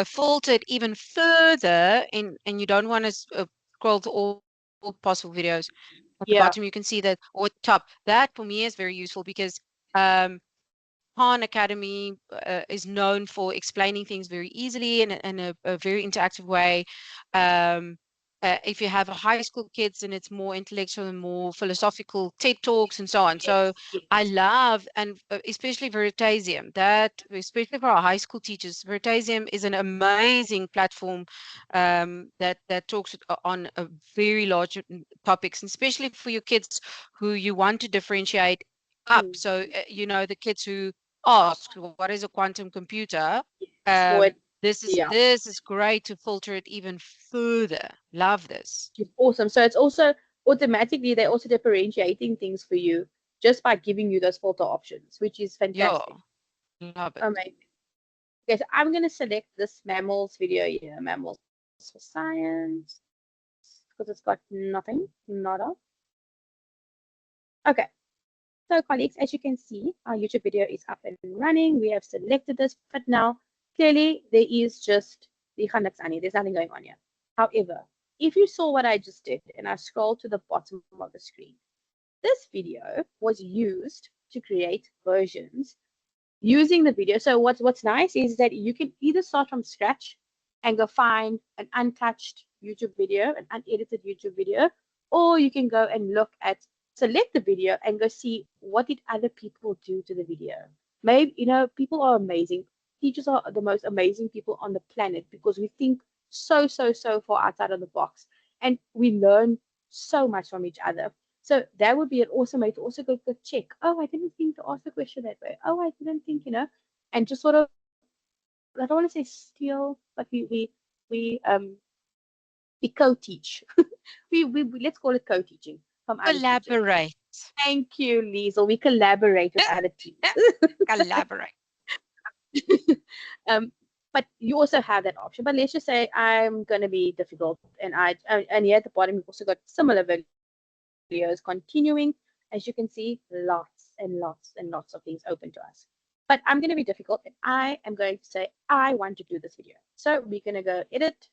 filter it even further, and you don't want to scroll to all possible videos. At the Yeah. bottom, you can see that, or top. That for me is very useful because Khan Academy is known for explaining things very easily in a very interactive way. If you have a high school kids, and it's more intellectual and more philosophical TED Talks and so on. So Yes. I love, and especially Veritasium, that especially for our high school teachers, Veritasium is an amazing platform that talks on a very large topics, and especially for your kids who you want to differentiate up. Mm. So the kids who ask what is a quantum computer, Yes. More, yeah. this is great to filter it even further. Love this. It's awesome. So it's also automatically they're also differentiating things for you just by giving you those filter options, which is Yeah, fantastic. love it. Amazing. Okay, so I'm gonna select this mammals video here, mammals for science, because it's got nothing, nada. Okay, so colleagues, as you can see, our YouTube video is up and running. We have selected this, but now clearly there is just the Khandaksani. There's nothing going on here. However, if you saw what I just did and I scroll to the bottom of the screen, this video was used to create versions using the video. So what's nice is that you can either start from scratch and go find an untouched YouTube video, an unedited YouTube video, or you can go and look at, select the video and go see what did other people do to the video. Maybe, people are amazing. Teachers are the most amazing people on the planet because we think so far outside of the box, and we learn so much from each other. So that would be an awesome way to also go check. Oh, I didn't think to ask the question that way. Oh, I didn't think, and just sort of, I don't want to say steal, but we co-teach. we let's call it co-teaching from other teachers. Collaborate. Thank you, Liesel. We collaborate with other teachers. Collaborate. um, but you also have that option. But let's just say I'm going to be difficult, and here at the bottom we've also got similar videos continuing. As you can see, lots and lots and lots of things open to us. But I'm going to be difficult, and I am going to say I want to do this video. So we're going to go edit.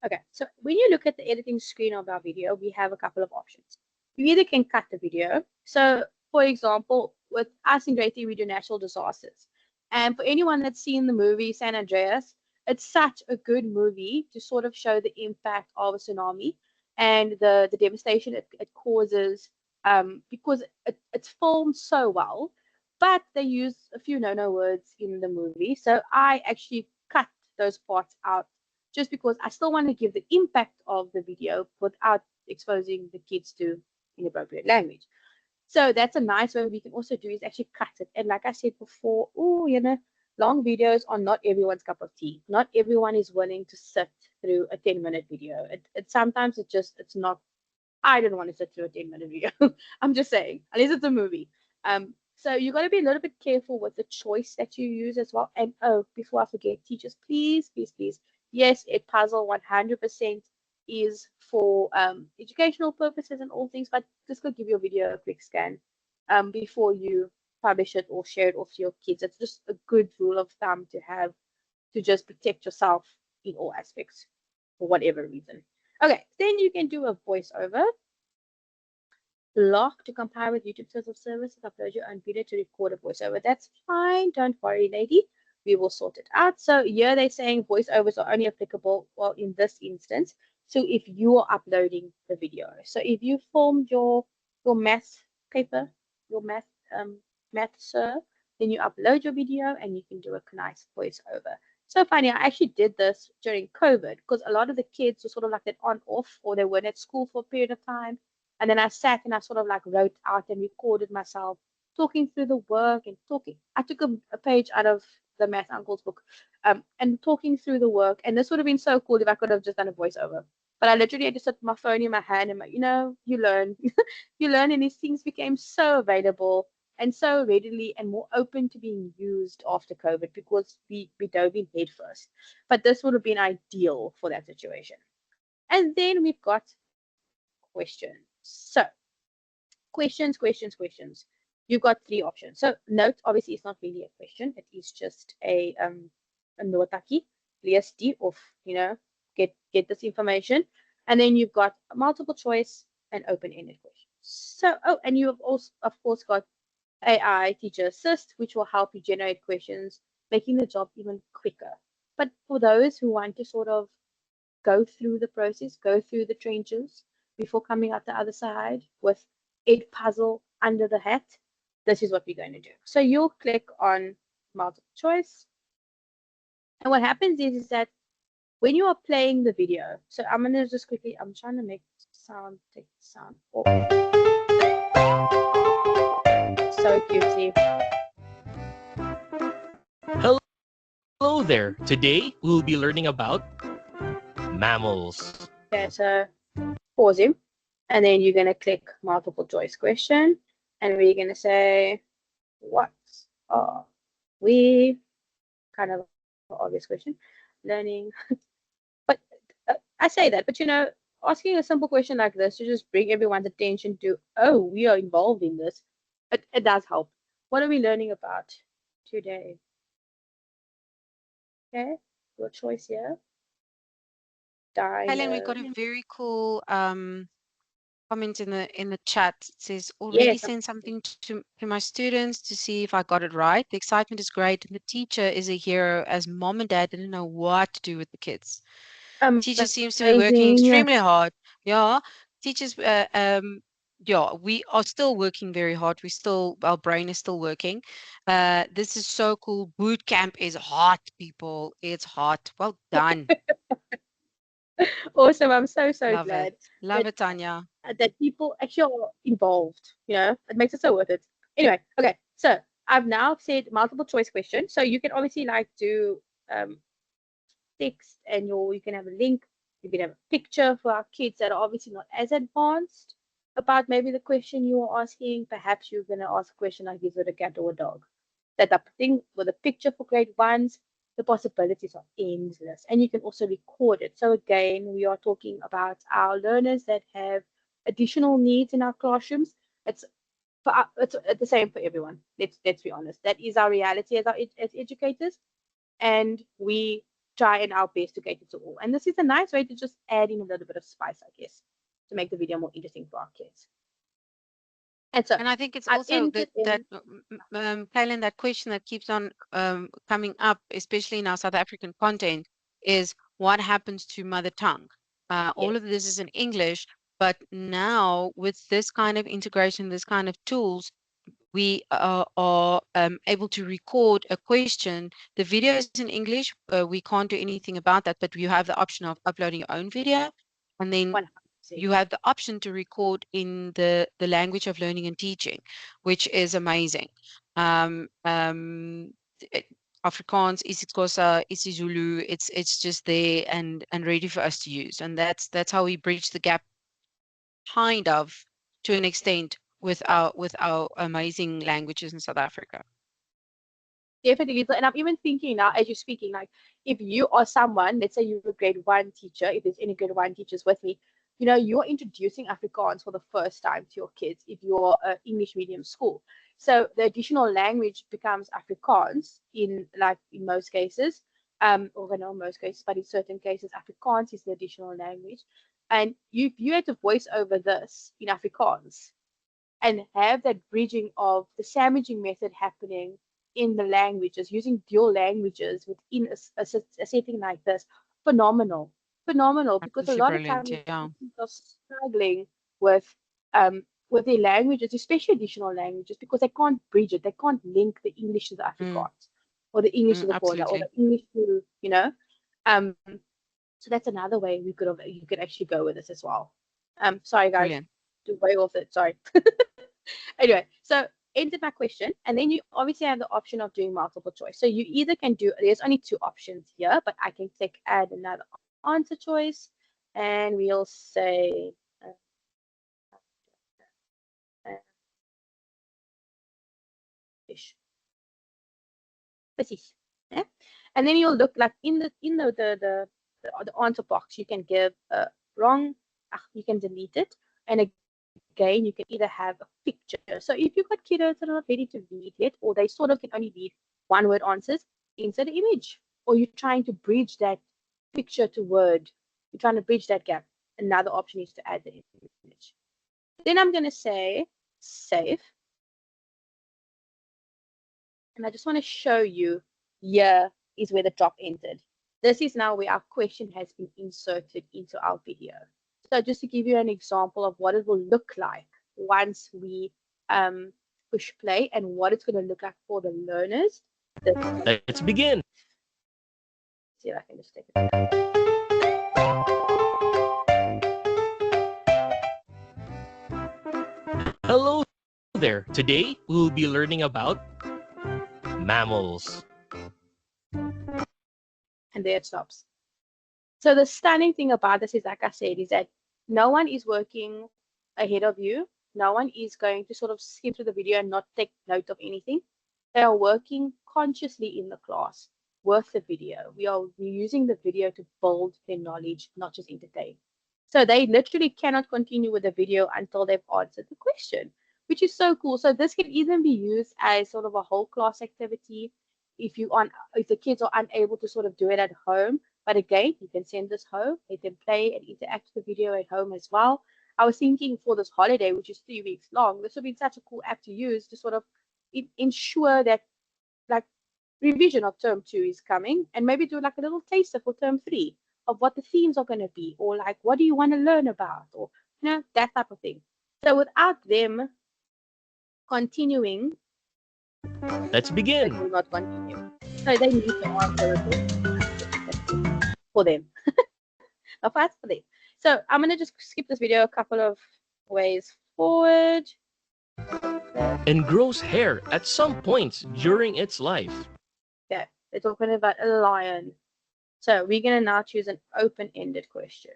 Okay, so when you look at the editing screen of our video, we have a couple of options. You either can cut the video. So, for example, with us in Grade 3, we do natural disasters. And for anyone that's seen the movie San Andreas, it's such a good movie to sort of show the impact of a tsunami and the devastation it causes, because it's filmed so well, but they use a few no-no words in the movie. So I actually cut those parts out just because I still want to give the impact of the video without exposing the kids to inappropriate language. So that's a nice way we can also do is actually cut it. And like I said before, long videos are not everyone's cup of tea. Not everyone is willing to sit through a 10-minute video. Sometimes it's not. I don't want to sit through a 10-minute video. I'm just saying, unless it's a movie. So you got to be a little bit careful with the choice that you use as well. And before I forget, teachers, please, yes, Edpuzzle 100% is for educational purposes and all things, but just go give your video a quick scan before you publish it or share it off to your kids. It's just a good rule of thumb to have to just protect yourself in all aspects. for whatever reason. Okay, then you can do a voiceover. Block to comply with YouTube terms of service, upload your own video to record a voiceover. That's fine. Don't worry, lady. We will sort it out. So here they're saying voiceovers are only applicable, well, in this instance, so if you are uploading the video. So if you filmed your math paper, your math sir, then you upload your video and you can do a nice voiceover. So funny, I actually did this during COVID because a lot of the kids were sort of like that on off, or they weren't at school for a period of time. And then I sat and I sort of like wrote out and recorded myself talking through the work and talking. I took a page out of the Math Uncle's book, and talking through the work. And this would have been so cool if I could have just done a voiceover. But I literally had to sit my phone in my hand and, you learn, you learn, and these things became so available and so readily and more open to being used after COVID because we dove in head first. But this would have been ideal for that situation. And then we've got questions. So questions. You've got three options. So note, obviously, it's not really a question. It is just a notaki, list of, get this information. And then you've got multiple choice and open-ended questions. So, and you have also, of course, got AI Teacher Assist, which will help you generate questions, making the job even quicker. But for those who want to sort of go through the process, go through the trenches before coming out the other side with Edpuzzle under the hat, this is what we're going to do. So you'll click on multiple choice. And what happens is that when you are playing the video, so I'm going to just quickly, I'm trying to make sound, take the sound off. So cutesy. Hello there. Today we'll be learning about mammals. Okay, so pause him. And then you're going to click multiple choice question. And we're going to say, what are we? Kind of an obvious question. Learning. But I say that, but asking a simple question like this to just bring everyone's attention to, oh, we are involved in this, it does help. What are we learning about today? Okay, your choice here. Helen, we got a very cool comment in the chat. It says, already Yes. sent something to my students to see if I got it right. The excitement is great, and the teacher is a hero, as mom and dad didn't know what to do with the kids. Teacher seems to be working extremely hard. Yeah, teachers, yeah, we are still working very hard. Our brain is still working. This is so cool. Bootcamp is hot, people. It's hot. Well done. Awesome. I'm so Love glad. it. Love it, Tanya. That people actually are involved. It makes it so worth it. Anyway, okay. So I've now said multiple choice question. So you can obviously like do text, and you can have a link. You can have a picture for our kids that are obviously not as advanced about maybe the question you are asking. Perhaps you're going to ask a question like, is it a cat or a dog? That type of thing with a picture for grade ones. The possibilities are endless, and you can also record it. So again, we are talking about our learners that have additional needs in our classrooms. It's the same for everyone. Let's be honest. That is our reality as educators, and we try in our best to cater to all. And this is a nice way to just add in a little bit of spice, I guess, to make the video more interesting for our kids. And I think it's also that Kaylin, that question that keeps on coming up, especially in our South African content, is what happens to mother tongue? All of this is in English, but now with this kind of integration, this kind of tools, we are able to record a question. The video is in English. We can't do anything about that, but you have the option of uploading your own video, and then you have the option to record in the language of learning and teaching, which is amazing. Afrikaans, isiXhosa, isiZulu, it's just there and ready for us to use, and that's how we bridge the gap, kind of, to an extent, with our amazing languages in South Africa. Definitely. And I'm even thinking now, as you're speaking, like if you are someone, let's say you're a grade one teacher, if there's any grade one teachers with me, you're introducing Afrikaans for the first time to your kids if you're an English medium school. So the additional language becomes Afrikaans in most cases. or in most cases, but in certain cases, Afrikaans is the additional language. And you had to voice over this in Afrikaans and have that bridging of the sandwiching method happening in the languages, using dual languages within a setting like this. Phenomenal. Phenomenal, because a Absolutely lot of brilliant. times Yeah. people are struggling with their languages, especially additional languages, because they can't bridge it. They can't link the English to the Afrikaans or the English to the Khola or Absolutely. the English to, so that's another way you could actually go with this as well. Sorry guys, Brilliant. to way off it. Sorry. Anyway, so enter my question, and then you obviously have the option of doing multiple choice. So you either can do, there's only two options here, but I can click add another answer choice, and we'll say fish. Precies. Yeah? And then you'll look like in the answer box, you can give a wrong, you can delete it, and again, you can either have a picture. So if you've got kiddos that are not ready to read yet, or they sort of can only read one word answers, insert an image. Or you're trying to bridge that picture to word. You're trying to bridge that gap. Another option is to add the image. Then I'm going to say save. And I just want to show you, here is where the drop entered. This is now where our question has been inserted into our video. So just to give you an example of what it will look like once we push play, and what it's going to look like for the learners. Let's begin. See if I can just take it. Hello there. Today, we will be learning about mammals. And there it stops. So the stunning thing about this is, like I said, is that no one is working ahead of you. No one is going to sort of skip through the video and not take note of anything. They are working consciously in the class with the video. We're using the video to build their knowledge, not just entertain. So they literally cannot continue with the video until they've answered the question, which is so cool. So this can even be used as sort of a whole class activity if the kids are unable to sort of do it at home. But again, you can send this home. They can play and interact with the video at home as well. I was thinking for this holiday, which is 3 weeks long, this would be such a cool app to use to sort of ensure that like revision of term 2 is coming, and maybe do like a little taster for term 3 of what the themes are going to be, or like what do you want to learn about, or that type of thing. So without them continuing, Let's it begin. will not continue. So they need to answer it for them. Of us for them. So I'm going to just skip this video a couple of ways forward. And grows hair at some points during its life. Yeah, they're talking about a lion. So we're going to now choose an open-ended question.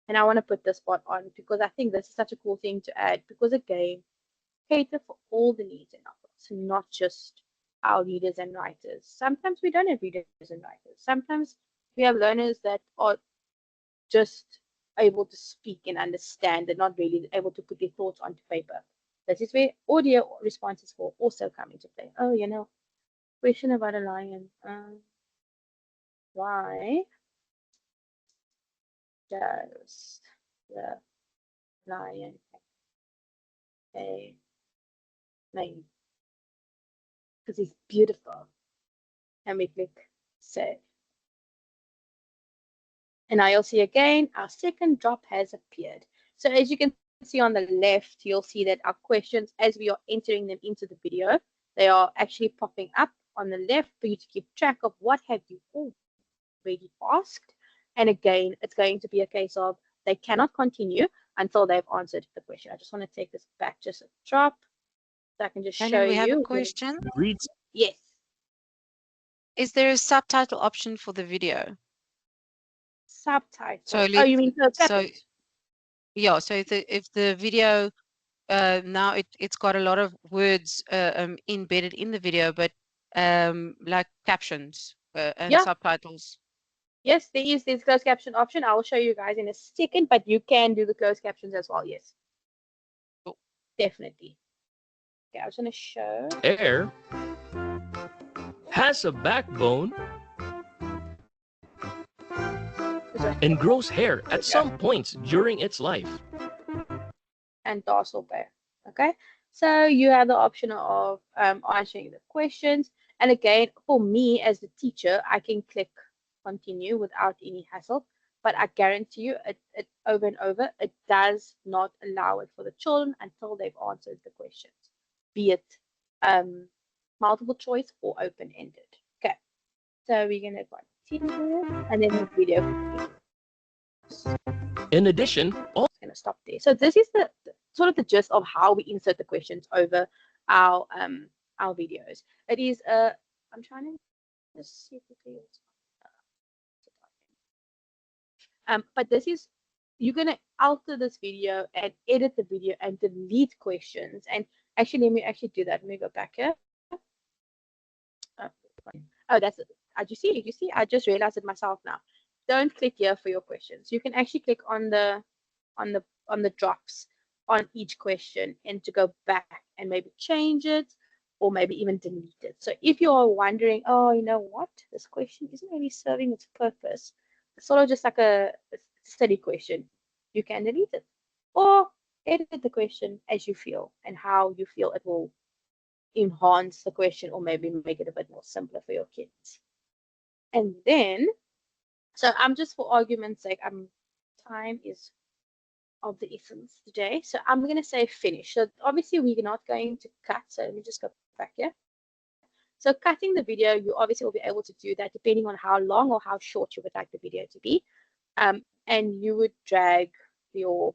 And I want to put this part on because I think this is such a cool thing to add, because again, cater for all the needs in our class, not just our readers and writers. Sometimes we don't have readers and writers. Sometimes we have learners that are just able to speak and understand. They're not really able to put their thoughts onto paper. This is where audio responses will also come into play. Oh, question about a lion. Why does the lion have a name? Because he's beautiful. And we click save. And now you'll see again, our second drop has appeared. So as you can see on the left, you'll see that our questions, as we are entering them into the video, they are actually popping up on the left for you to keep track of what have you already asked. And again, it's going to be a case of they cannot continue until they've answered the question. I just want to take this back just a drop so I can just show We have a you. question. Reads. Yes. Is there a subtitle option for the video? Subtitle. So Oh, you mean so yeah, so if the video now it's got a lot of words embedded in the video, but like captions and subtitles. Yes, there's closed caption option. I will show you guys in a second, but you can do the closed captions as well. Yes. Cool. Definitely. Okay, I was going to show. Air has a backbone and grows hair at some points during its life. And dorsal pair. Okay, so you have the option of answering the questions. And again, for me as the teacher, I can click continue without any hassle. But I guarantee you, it over and over, it does not allow it for the children until they've answered the questions, be it multiple choice or open-ended. Okay, so we're gonna continue, and then the video continues. In addition, all Going to stop there. So this is the sort of the gist of how we insert the questions over our videos. It is I'm trying to just see quickly. But this is, you're going to alter this video and edit the video and delete questions. And actually, let me actually do that. Let me go back here. Oh, that's it. You see, I just realized it myself now. Don't click here for your questions. You can actually click on the drops on each question and to go back and maybe change it or maybe even delete it. So if you are wondering, oh, you know what, this question isn't really serving its purpose, it's sort of just like a study question, you can delete it or edit the question as you feel and how you feel it will enhance the question or maybe make it a bit more simpler for your kids. And then, so I'm just for argument's sake, time is of the essence today. So I'm going to say finish. So obviously we're not going to cut. So let me just go back here. So cutting the video, you obviously will be able to do that depending on how long or how short you would like the video to be. And you would drag your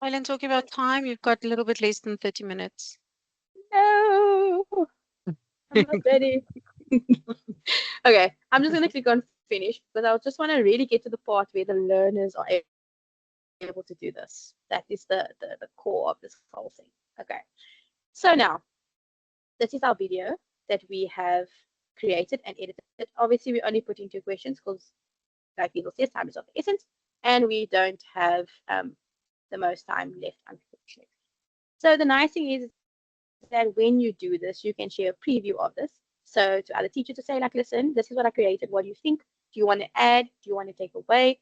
Helen, talking about time, you've got a little bit less than 30 minutes. No, I'm not ready. Okay, I'm just going to click on finish because I just want to really get to the part where the learners are able to do this. That is the core of this whole thing. Okay, so now this is our video that we have created and edited. Obviously, we only put in 2 questions because, like people says, time is of the essence, and we don't have the most time left, unfortunately. So the nice thing is that when you do this, you can share a preview of this. So to other teachers to say, like, listen, this is what I created. What do you think? Do you want to add? Do you want to take away?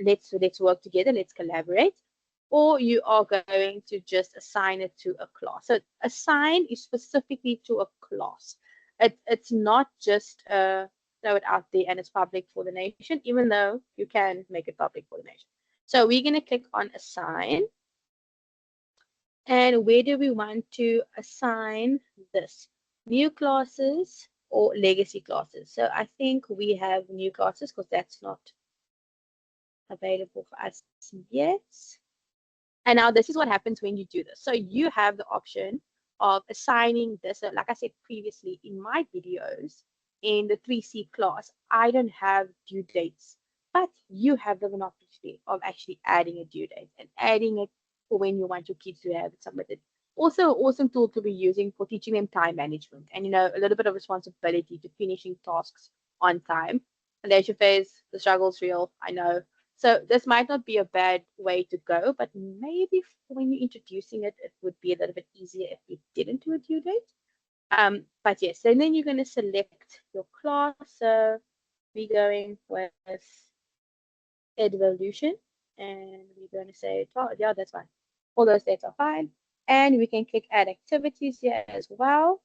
Let's work together. Let's collaborate. Or you are going to just assign it to a class. So assign is specifically to a class. It's not just throw it out there and it's public for the nation, even though you can make it public for the nation. So we're going to click on assign. And where do we want to assign this? New classes or legacy classes? So I think we have new classes because that's not available for us yet. And now this is what happens when you do this. So you have the option of assigning this. So like I said previously in my videos, in the 3C class, I don't have due dates, but you have the monopoly of actually adding a due date and adding it for when you want your kids to have it submitted. Also, an awesome tool to be using for teaching them time management and, you know, a little bit of responsibility to finishing tasks on time. And there's your face, the struggle's real, I know. So this might not be a bad way to go, but maybe when you're introducing it, it would be a little bit easier if you didn't do a due date. But yes, and then you're going to select your class. So we're going with Evolution, and we're going to say, oh, yeah, that's fine. All those dates are fine. And we can click add activities here as well.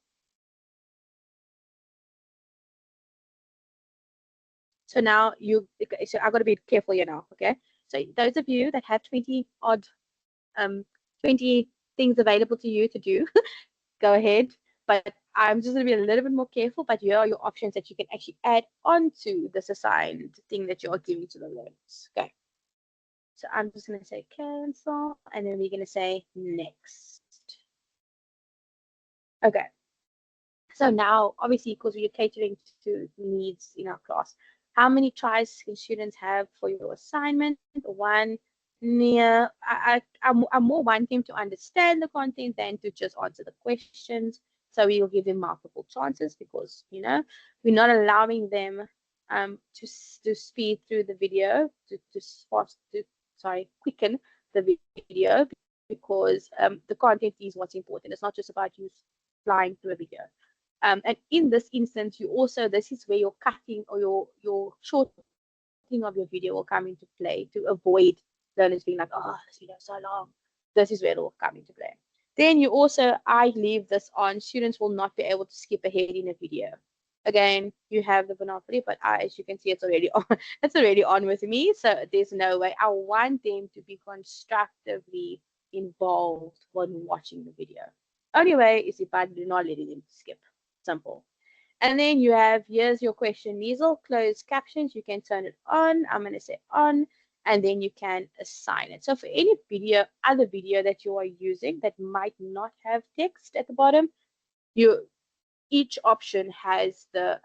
So now so I've got to be careful here now, okay? So those of you that have 20 things available to you to do, go ahead. But I'm just going to be a little bit more careful, but here are your options that you can actually add onto this assigned thing that you are giving to the learners, okay? So I'm just going to say cancel, and then we're going to say next. Okay. So now, obviously, because we're catering to needs in our class, how many tries can students have for your assignment? 1. Yeah, I'm more wanting to understand the content than to just answer the questions. So we will give them multiple chances because, you know, we're not allowing them to speed through the video, quicken the video because the content is what's important. It's not just about you flying through a video. And in this instance, you also, this is where your cutting or your shorting of your video will come into play to avoid learners being like, oh, this video is so long. This is where it will come into play. Then you also, I leave this on, students will not be able to skip ahead in a video. Again, you have the monopoly, but as you can see, it's already on. It's already on with me, so there's no way. I want them to be constructively involved when watching the video. Only way is if I do not let them skip. Simple. And then you have, here's your question, Liesel, closed captions. You can turn it on. I'm going to say on, and then you can assign it. So for any video, other video that you are using that might not have text at the bottom, each option has the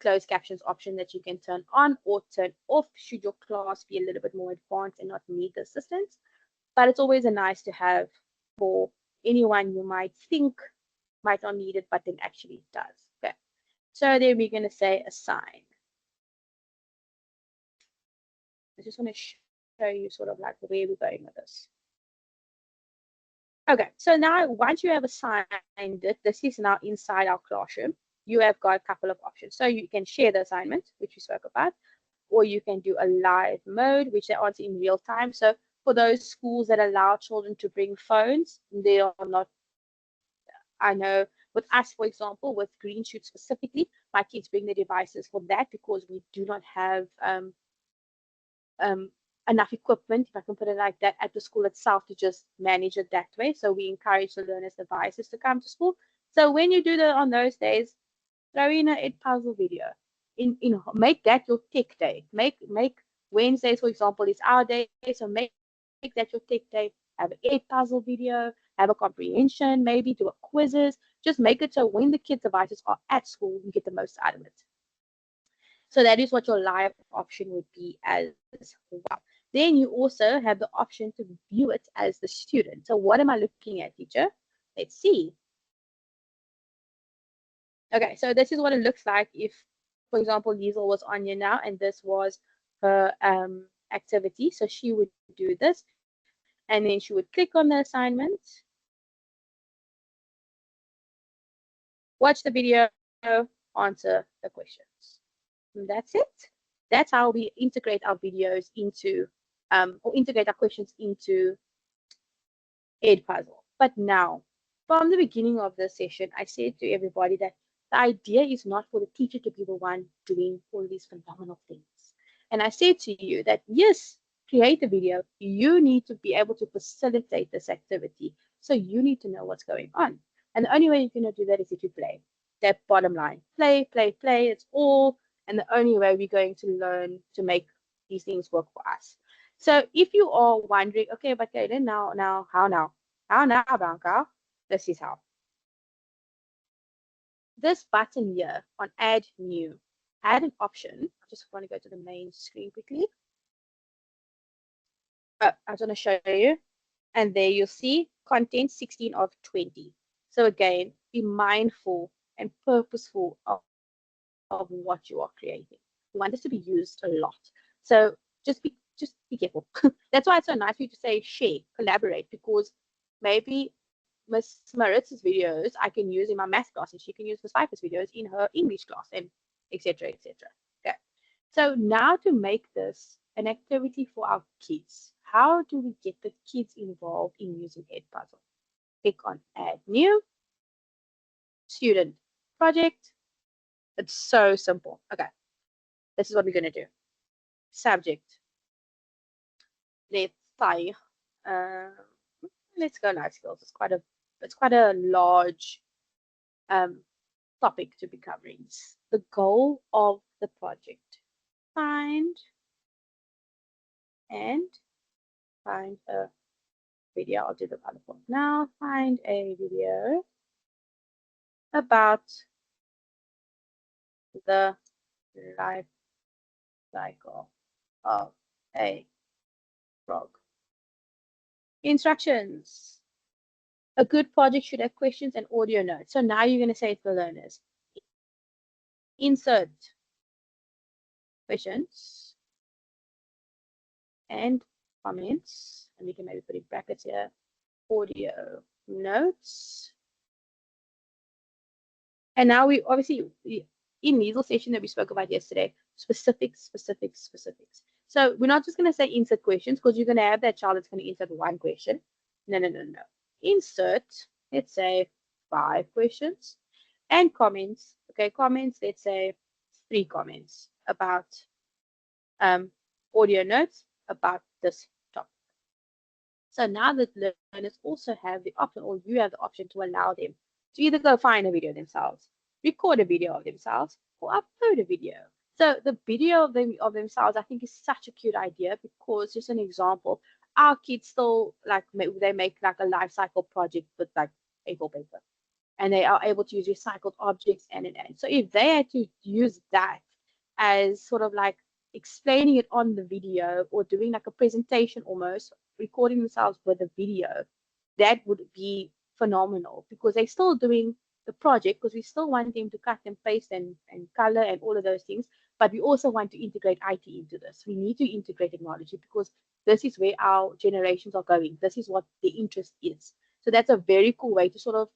closed captions option that you can turn on or turn off should your class be a little bit more advanced and not need the assistance. But it's always a nice to have for anyone you might think might not need it, but then actually does. Okay. So then we're going to say assign. I just want to show you sort of like where we're going with this. Okay, so now once you have assigned it, this is now inside our classroom. You have got a couple of options. So you can share the assignment, which we spoke about, or you can do a live mode, which they answer in real time. So for those schools that allow children to bring phones, they are not, I know with us, for example, with Green Shoot specifically, my kids bring their devices for that because we do not have enough equipment, if I can put it like that, at the school itself to just manage it that way. So we encourage the learners' devices to come to school. So when you do that on those days, throw in an Edpuzzle video. Make that your tech day. Make Wednesdays, for example, is our day. So make that your tech day. Have an Edpuzzle video, have a comprehension, maybe do a quizzes. Just make it so when the kids' devices are at school, you get the most out of it. So that is what your live option would be as well. Then you also have the option to view it as the student. So what am I looking at, teacher? Let's see. Okay, so this is what it looks like if, for example, Liesel was on here now, and this was her activity. So she would do this, and then she would click on the assignment, watch the video, answer the questions. And that's it. That's how we integrate our videos into, or integrate our questions into Edpuzzle. But now, from the beginning of the session, I said to everybody that the idea is not for the teacher to be the one doing all these phenomenal things. And I said to you that, yes, create a video. You need to be able to facilitate this activity. So you need to know what's going on. And the only way you're going to do that is if you play. That bottom line. Play, play, play. It's all. And the only way we're going to learn to make these things work for us. So if you are wondering, okay, but Kaylin, how now? How now, Branka? This is how. This button here on Add New had an option. I just want to go to the main screen quickly. I was going to show you. And there you'll see content 16 of 20. So again, be mindful and purposeful of what you are creating. We want this to be used a lot. So just be careful. That's why it's so nice for you to say share, collaborate, because maybe Miss Maritz's videos I can use in my math class, and she can use Miss Pfeiffer's videos in her English class, and etc. etc. Okay. So now to make this an activity for our kids, how do we get the kids involved in using Edpuzzle? Click on Add New, Student Project. It's so simple. Okay, this is what we're going to do. Subject. Let's say, let's go life skills. It's quite a large topic to be covering. The goal of the project. Find a video. I'll do the other one now. Find a video about the life cycle of a frog. Instructions. A good project should have questions and audio notes. So now you're going to say it for learners. Insert questions and comments. And we can maybe put in brackets here. Audio notes. And now we obviously, in Liesel's session that we spoke about yesterday, specifics. So we're not just going to say insert questions because you're going to have that child that's going to insert one question. No. Insert, let's say 5 questions. And comments, okay, comments, let's say 3 comments about audio notes about this topic. So now that learners also have the option, or you have the option to allow them to either go find a video themselves, record a video of themselves, or upload a video. So the video of themselves, I think, is such a cute idea because, just an example, our kids still like they make like a life cycle project with like A4 paper, and they are able to use recycled objects and. So if they had to use that as sort of like explaining it on the video or doing like a presentation almost, recording themselves with a video, that would be phenomenal because they're still doing the project because we still want them to cut and paste and color and all of those things. But we also want to integrate IT into this. We need to integrate technology because this is where our generations are going. This is what the interest is. So that's a very cool way to sort of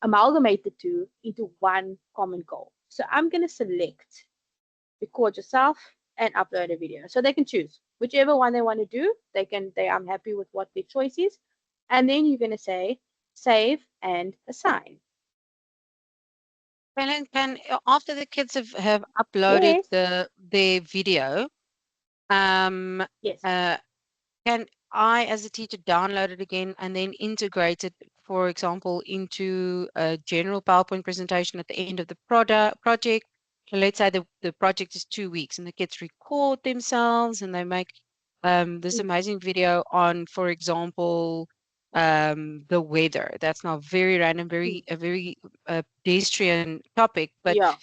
amalgamate the two into one common goal. So I'm going to select record yourself and upload a video. So they can choose whichever one they want to do. I'm happy with what their choice is. And then you're going to say save and assign. Helen, after the kids have uploaded Yes. their video, Yes. can I, as a teacher, download it again and then integrate it, for example, into a general PowerPoint presentation at the end of the project? So let's say the project is 2 weeks and the kids record themselves and they make this amazing video on, for example, the weather. That's now very random, a very pedestrian topic, but Yeah.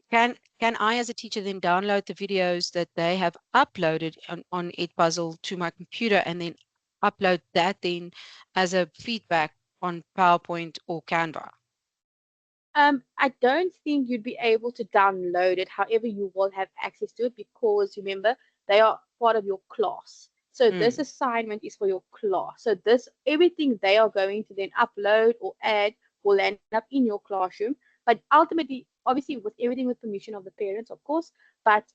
can I, as a teacher, then download the videos that they have uploaded on Edpuzzle to my computer and then upload that then as a feedback on PowerPoint or Canva? I don't think you'd be able to download it. However, you will have access to it because remember, they are part of your class. So this assignment is for your class. So everything they are going to then upload or add will end up in your classroom. But ultimately, obviously, with everything with permission of the parents, of course. But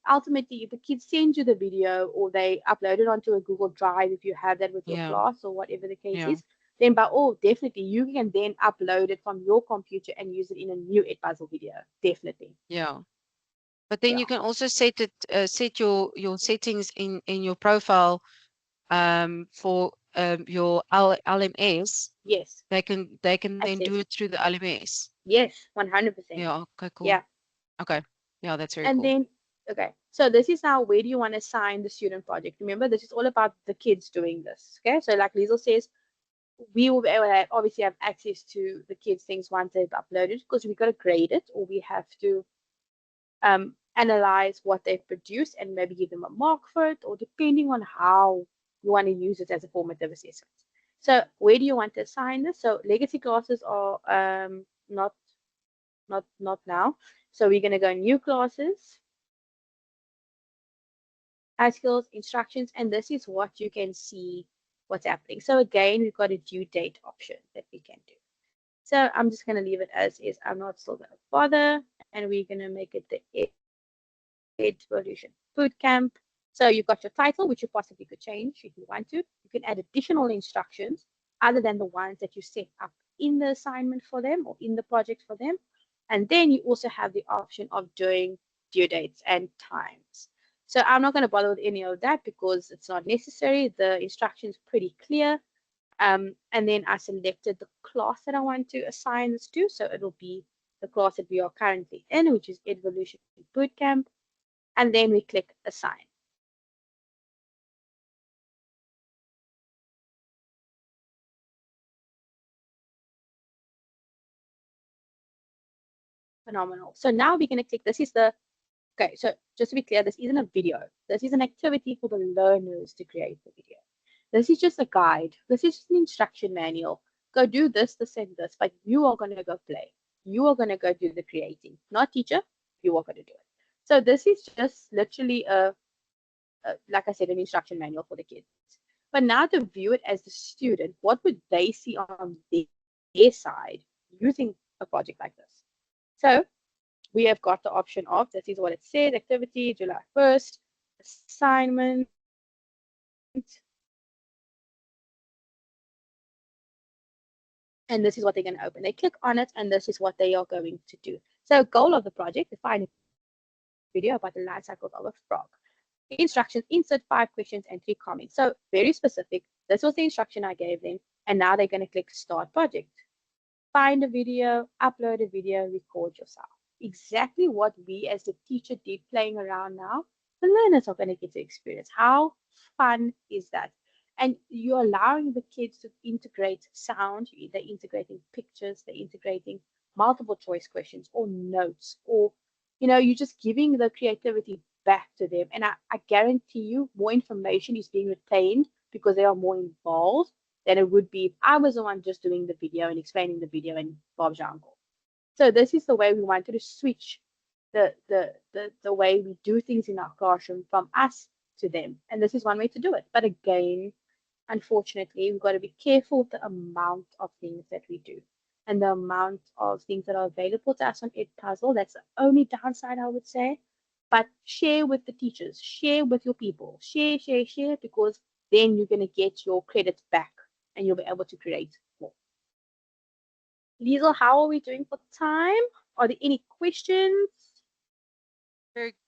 ultimately, if the kids send you the video or they upload it onto a Google Drive, if you have that with your class or whatever the case is, then by all, definitely you can then upload it from your computer and use it in a new Edpuzzle video. Definitely. Yeah. But then Yeah. you can also set your settings in your profile for your LMS. Yes. They can then Access. do it through the LMS. Yes, 100%. Yeah. Okay. Cool. Yeah. Okay. Yeah, that's very And cool. then, okay. So this is now where do you want to assign the student project? Remember, this is all about the kids doing this. Okay. So like Liesel says, we will be able to obviously have access to the kids' things once they've uploaded because we've got to grade it or we have to analyze what they've produced and maybe give them a mark for it, or depending on how you want to use it as a formative assessment. So where do you want to assign this? So legacy classes are not now. So we're going to go new classes, high skills, instructions, and this is what you can see what's happening. So again, we've got a due date option that we can do. So I'm just going to leave it as is. I'm not still going to bother, and we're going to make it the Evolution Bootcamp. So you've got your title, which you possibly could change if you want to. You can add additional instructions other than the ones that you set up in the assignment for them or in the project for them. And then you also have the option of doing due dates and times. So I'm not going to bother with any of that because it's not necessary. The instructions are pretty clear. And then I selected the class that I want to assign this to. So it'll be the class that we are currently in, which is Evolution Bootcamp. And then we click assign. Phenomenal. So now we're going to click, okay, so just to be clear, this isn't a video. This is an activity for the learners to create the video. This is just a guide. This is just an instruction manual. Go do this, this, and this, but you are going to go play. You are going to go do the creating. Not teacher, you are going to do it. So this is just literally like I said, an instruction manual for the kids. But now to view it as the student, what would they see on their side using a project like this. So we have got the option of, this is what it says, activity, July 1st, assignment, and this is what they're going to open. They click on it, and this is what they are going to do. So goal of the project, to find a video about the life cycle of a frog. Instructions, insert 5 questions and 3 comments. So very specific. This was the instruction I gave them, and now they're going to click start project. Find a video, upload a video, record yourself. Exactly what we as the teacher did playing around now, the learners are going to get to experience. How fun is that? And you're allowing the kids to integrate sound, they're integrating pictures, they're integrating multiple choice questions or notes, or you're just giving the creativity back to them. And I guarantee you more information is being retained because they are more involved than it would be if I was the one just doing the video and explaining the video and Bob's your uncle. So this is the way we wanted to switch the way we do things in our classroom from us to them. And this is one way to do it. But again, unfortunately, we've got to be careful with the amount of things that we do and the amount of things that are available to us on Edpuzzle. That's the only downside, I would say. But share with the teachers, share with your people, share, because then you're going to get your credits back and you'll be able to create more. Liesel, how are we doing for time? Are there any questions?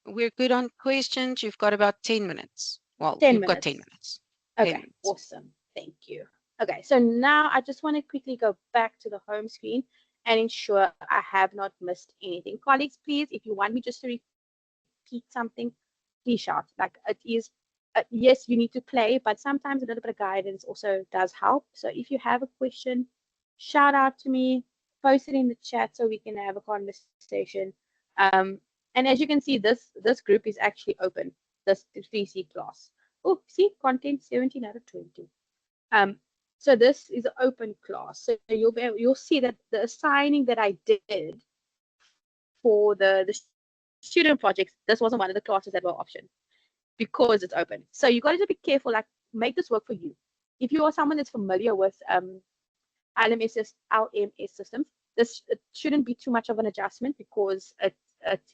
We're good on questions. You've got about 10 minutes. Well, 10 you've minutes. got 10 minutes. Okay, 10 minutes. awesome. Thank you. Okay, so now I just want to quickly go back to the home screen and ensure I have not missed anything. Colleagues, please, if you want me just to repeat something, please shout. Like it is, yes, you need to play, but sometimes a little bit of guidance also does help. So if you have a question, shout out to me, post it in the chat so we can have a conversation. And as you can see, this group is actually open, this 3C class. Oh, see, content 17 out of 20. So this is an open class. So you'll see that the assigning that I did for the student projects, this wasn't one of the classes that were option because it's open. So you got to be careful, like make this work for you. If you are someone that's familiar with LMS systems, this it shouldn't be too much of an adjustment because it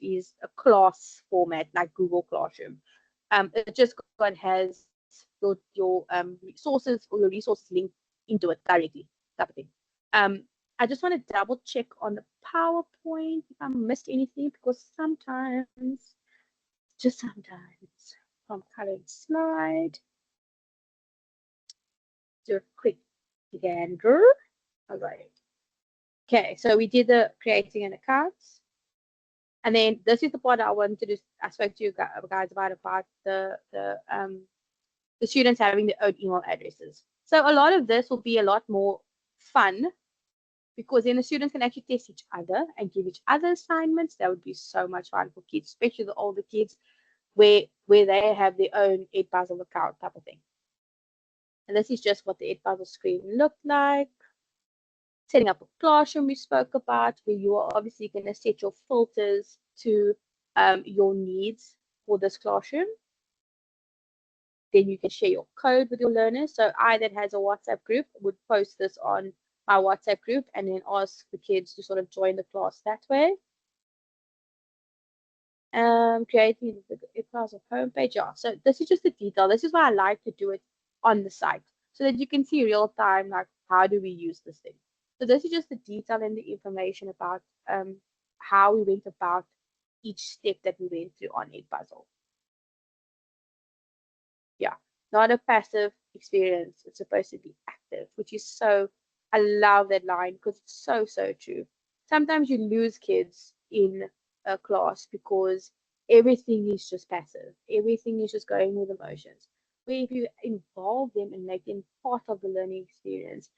is a class format like Google Classroom. It just has your resources or your resources linked into it directly, type of thing. I just want to double check on the PowerPoint if I missed anything, because sometimes, just sometimes, from current slide, do a quick gander. All right. Okay, so we did the creating an account. And then this is the part I wanted to do. I spoke to you guys about the students having their own email addresses. So a lot of this will be a lot more fun because then the students can actually test each other and give each other assignments. That would be so much fun for kids, especially the older kids, where they have their own Edpuzzle account type of thing. And this is just what the Edpuzzle screen looked like. Setting up a classroom we spoke about, where you are obviously going to set your filters to your needs for this classroom. Then you can share your code with your learners. So I that has a WhatsApp group would post this on my WhatsApp group and then ask the kids to sort of join the class that way. Creating the Edpuzzle homepage. Yeah, so this is just the detail. This is why I like to do it on the site so that you can see real time, like how do we use this thing. So this is just the detail and the information about how we went about each step that we went through on Edpuzzle. Yeah, not a passive experience. It's supposed to be active, which is so, I love that line because it's so, so true. Sometimes you lose kids in a class because everything is just passive. Everything is just going with emotions. Where if you involve them and make them part of the learning experience,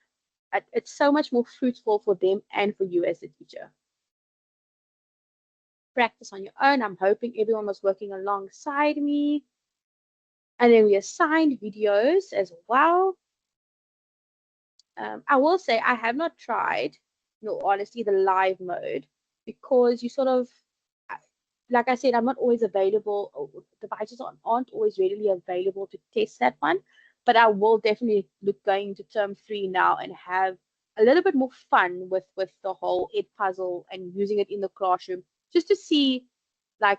it's so much more fruitful for them and for you as a teacher. Practice on your own. I'm hoping everyone was working alongside me. And then we assigned videos as well. I will say I have not tried, no, honestly, the live mode because you sort of, like I said, I'm not always available. Devices aren't always readily available to test that one. But I will definitely look going to term 3 now and have a little bit more fun with the whole Edpuzzle and using it in the classroom, just to see like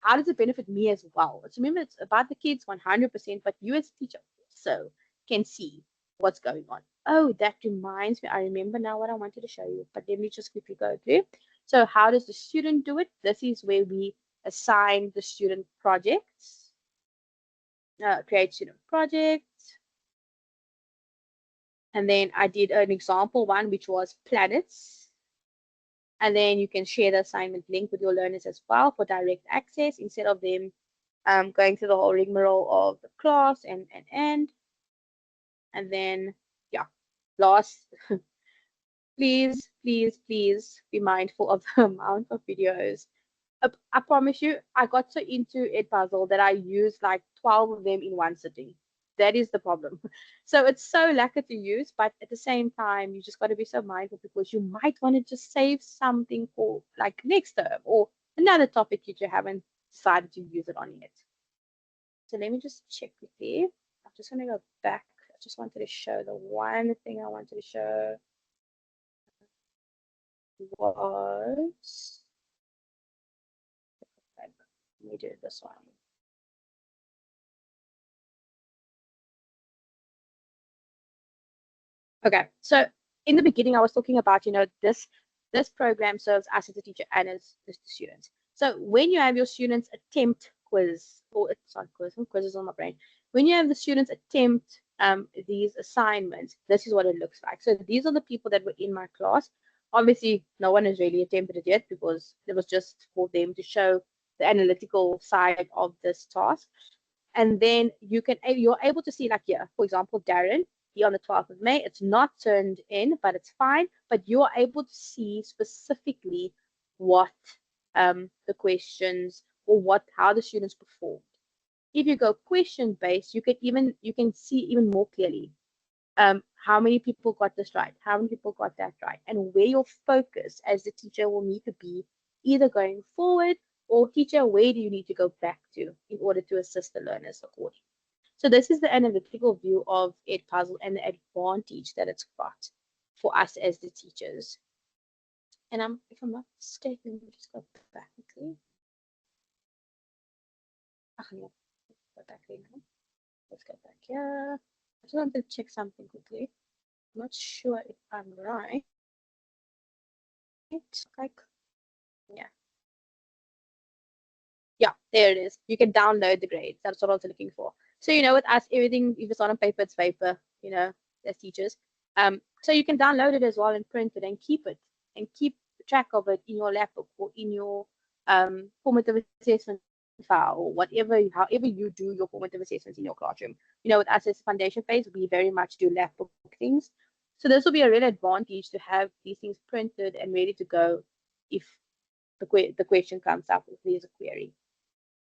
how does it benefit me as well. It's, remember, it's about the kids 100%, but you as a teacher also can see what's going on. Oh, that reminds me. I remember now what I wanted to show you, but let me just quickly go through. So how does the student do it? This is where we assign the student projects, create student projects. And then I did an example one, which was planets. And then you can share the assignment link with your learners as well for direct access instead of them going through the whole rigmarole of the class and. And then, yeah, last, please be mindful of the amount of videos. I promise you, I got so into Edpuzzle that I used like 12 of them in one sitting. That is the problem. So it's so lacquer to use, but at the same time, you just got to be so mindful because you might want to just save something for like next term or another topic that you haven't decided to use it on yet. So let me just check quickly. I'm just going to go back. I just wanted to show the one thing I wanted to show was, let me do this one. Okay, so in the beginning, I was talking about, this program serves us as a teacher and as the students. So when you have your students attempt quiz, or it's not quizzes on my brain. When you have the students attempt these assignments, this is what it looks like. So these are the people that were in my class. Obviously, no one has really attempted it yet because it was just for them to show the analytical side of this task. And then you're able to see, like here, for example, Darren, here on the 12th of May, it's not turned in, but it's fine. But you're able to see specifically what the questions or how the students performed. If you go question based, you can see even more clearly how many people got this right, how many people got that right, and where your focus as the teacher will need to be either going forward or teacher, where do you need to go back to in order to assist the learners accordingly. So this is the analytical view of Edpuzzle and the advantage that it's got for us as the teachers. And if I'm not mistaken, we'll just go back quickly. Yeah, go back there now. Let's go back here. I just wanted to check something quickly. I'm not sure if I'm right. Like, yeah. Yeah, there it is. You can download the grades. That's what I was looking for. So, with us, everything, if it's not on paper, it's paper, as teachers. So you can download it as well and print it and keep track of it in your laptop or in your formative assessment file or however you do your formative assessments in your classroom. With us as foundation phase, we very much do laptop things. So this will be a real advantage to have these things printed and ready to go if the question comes up, if there's a query.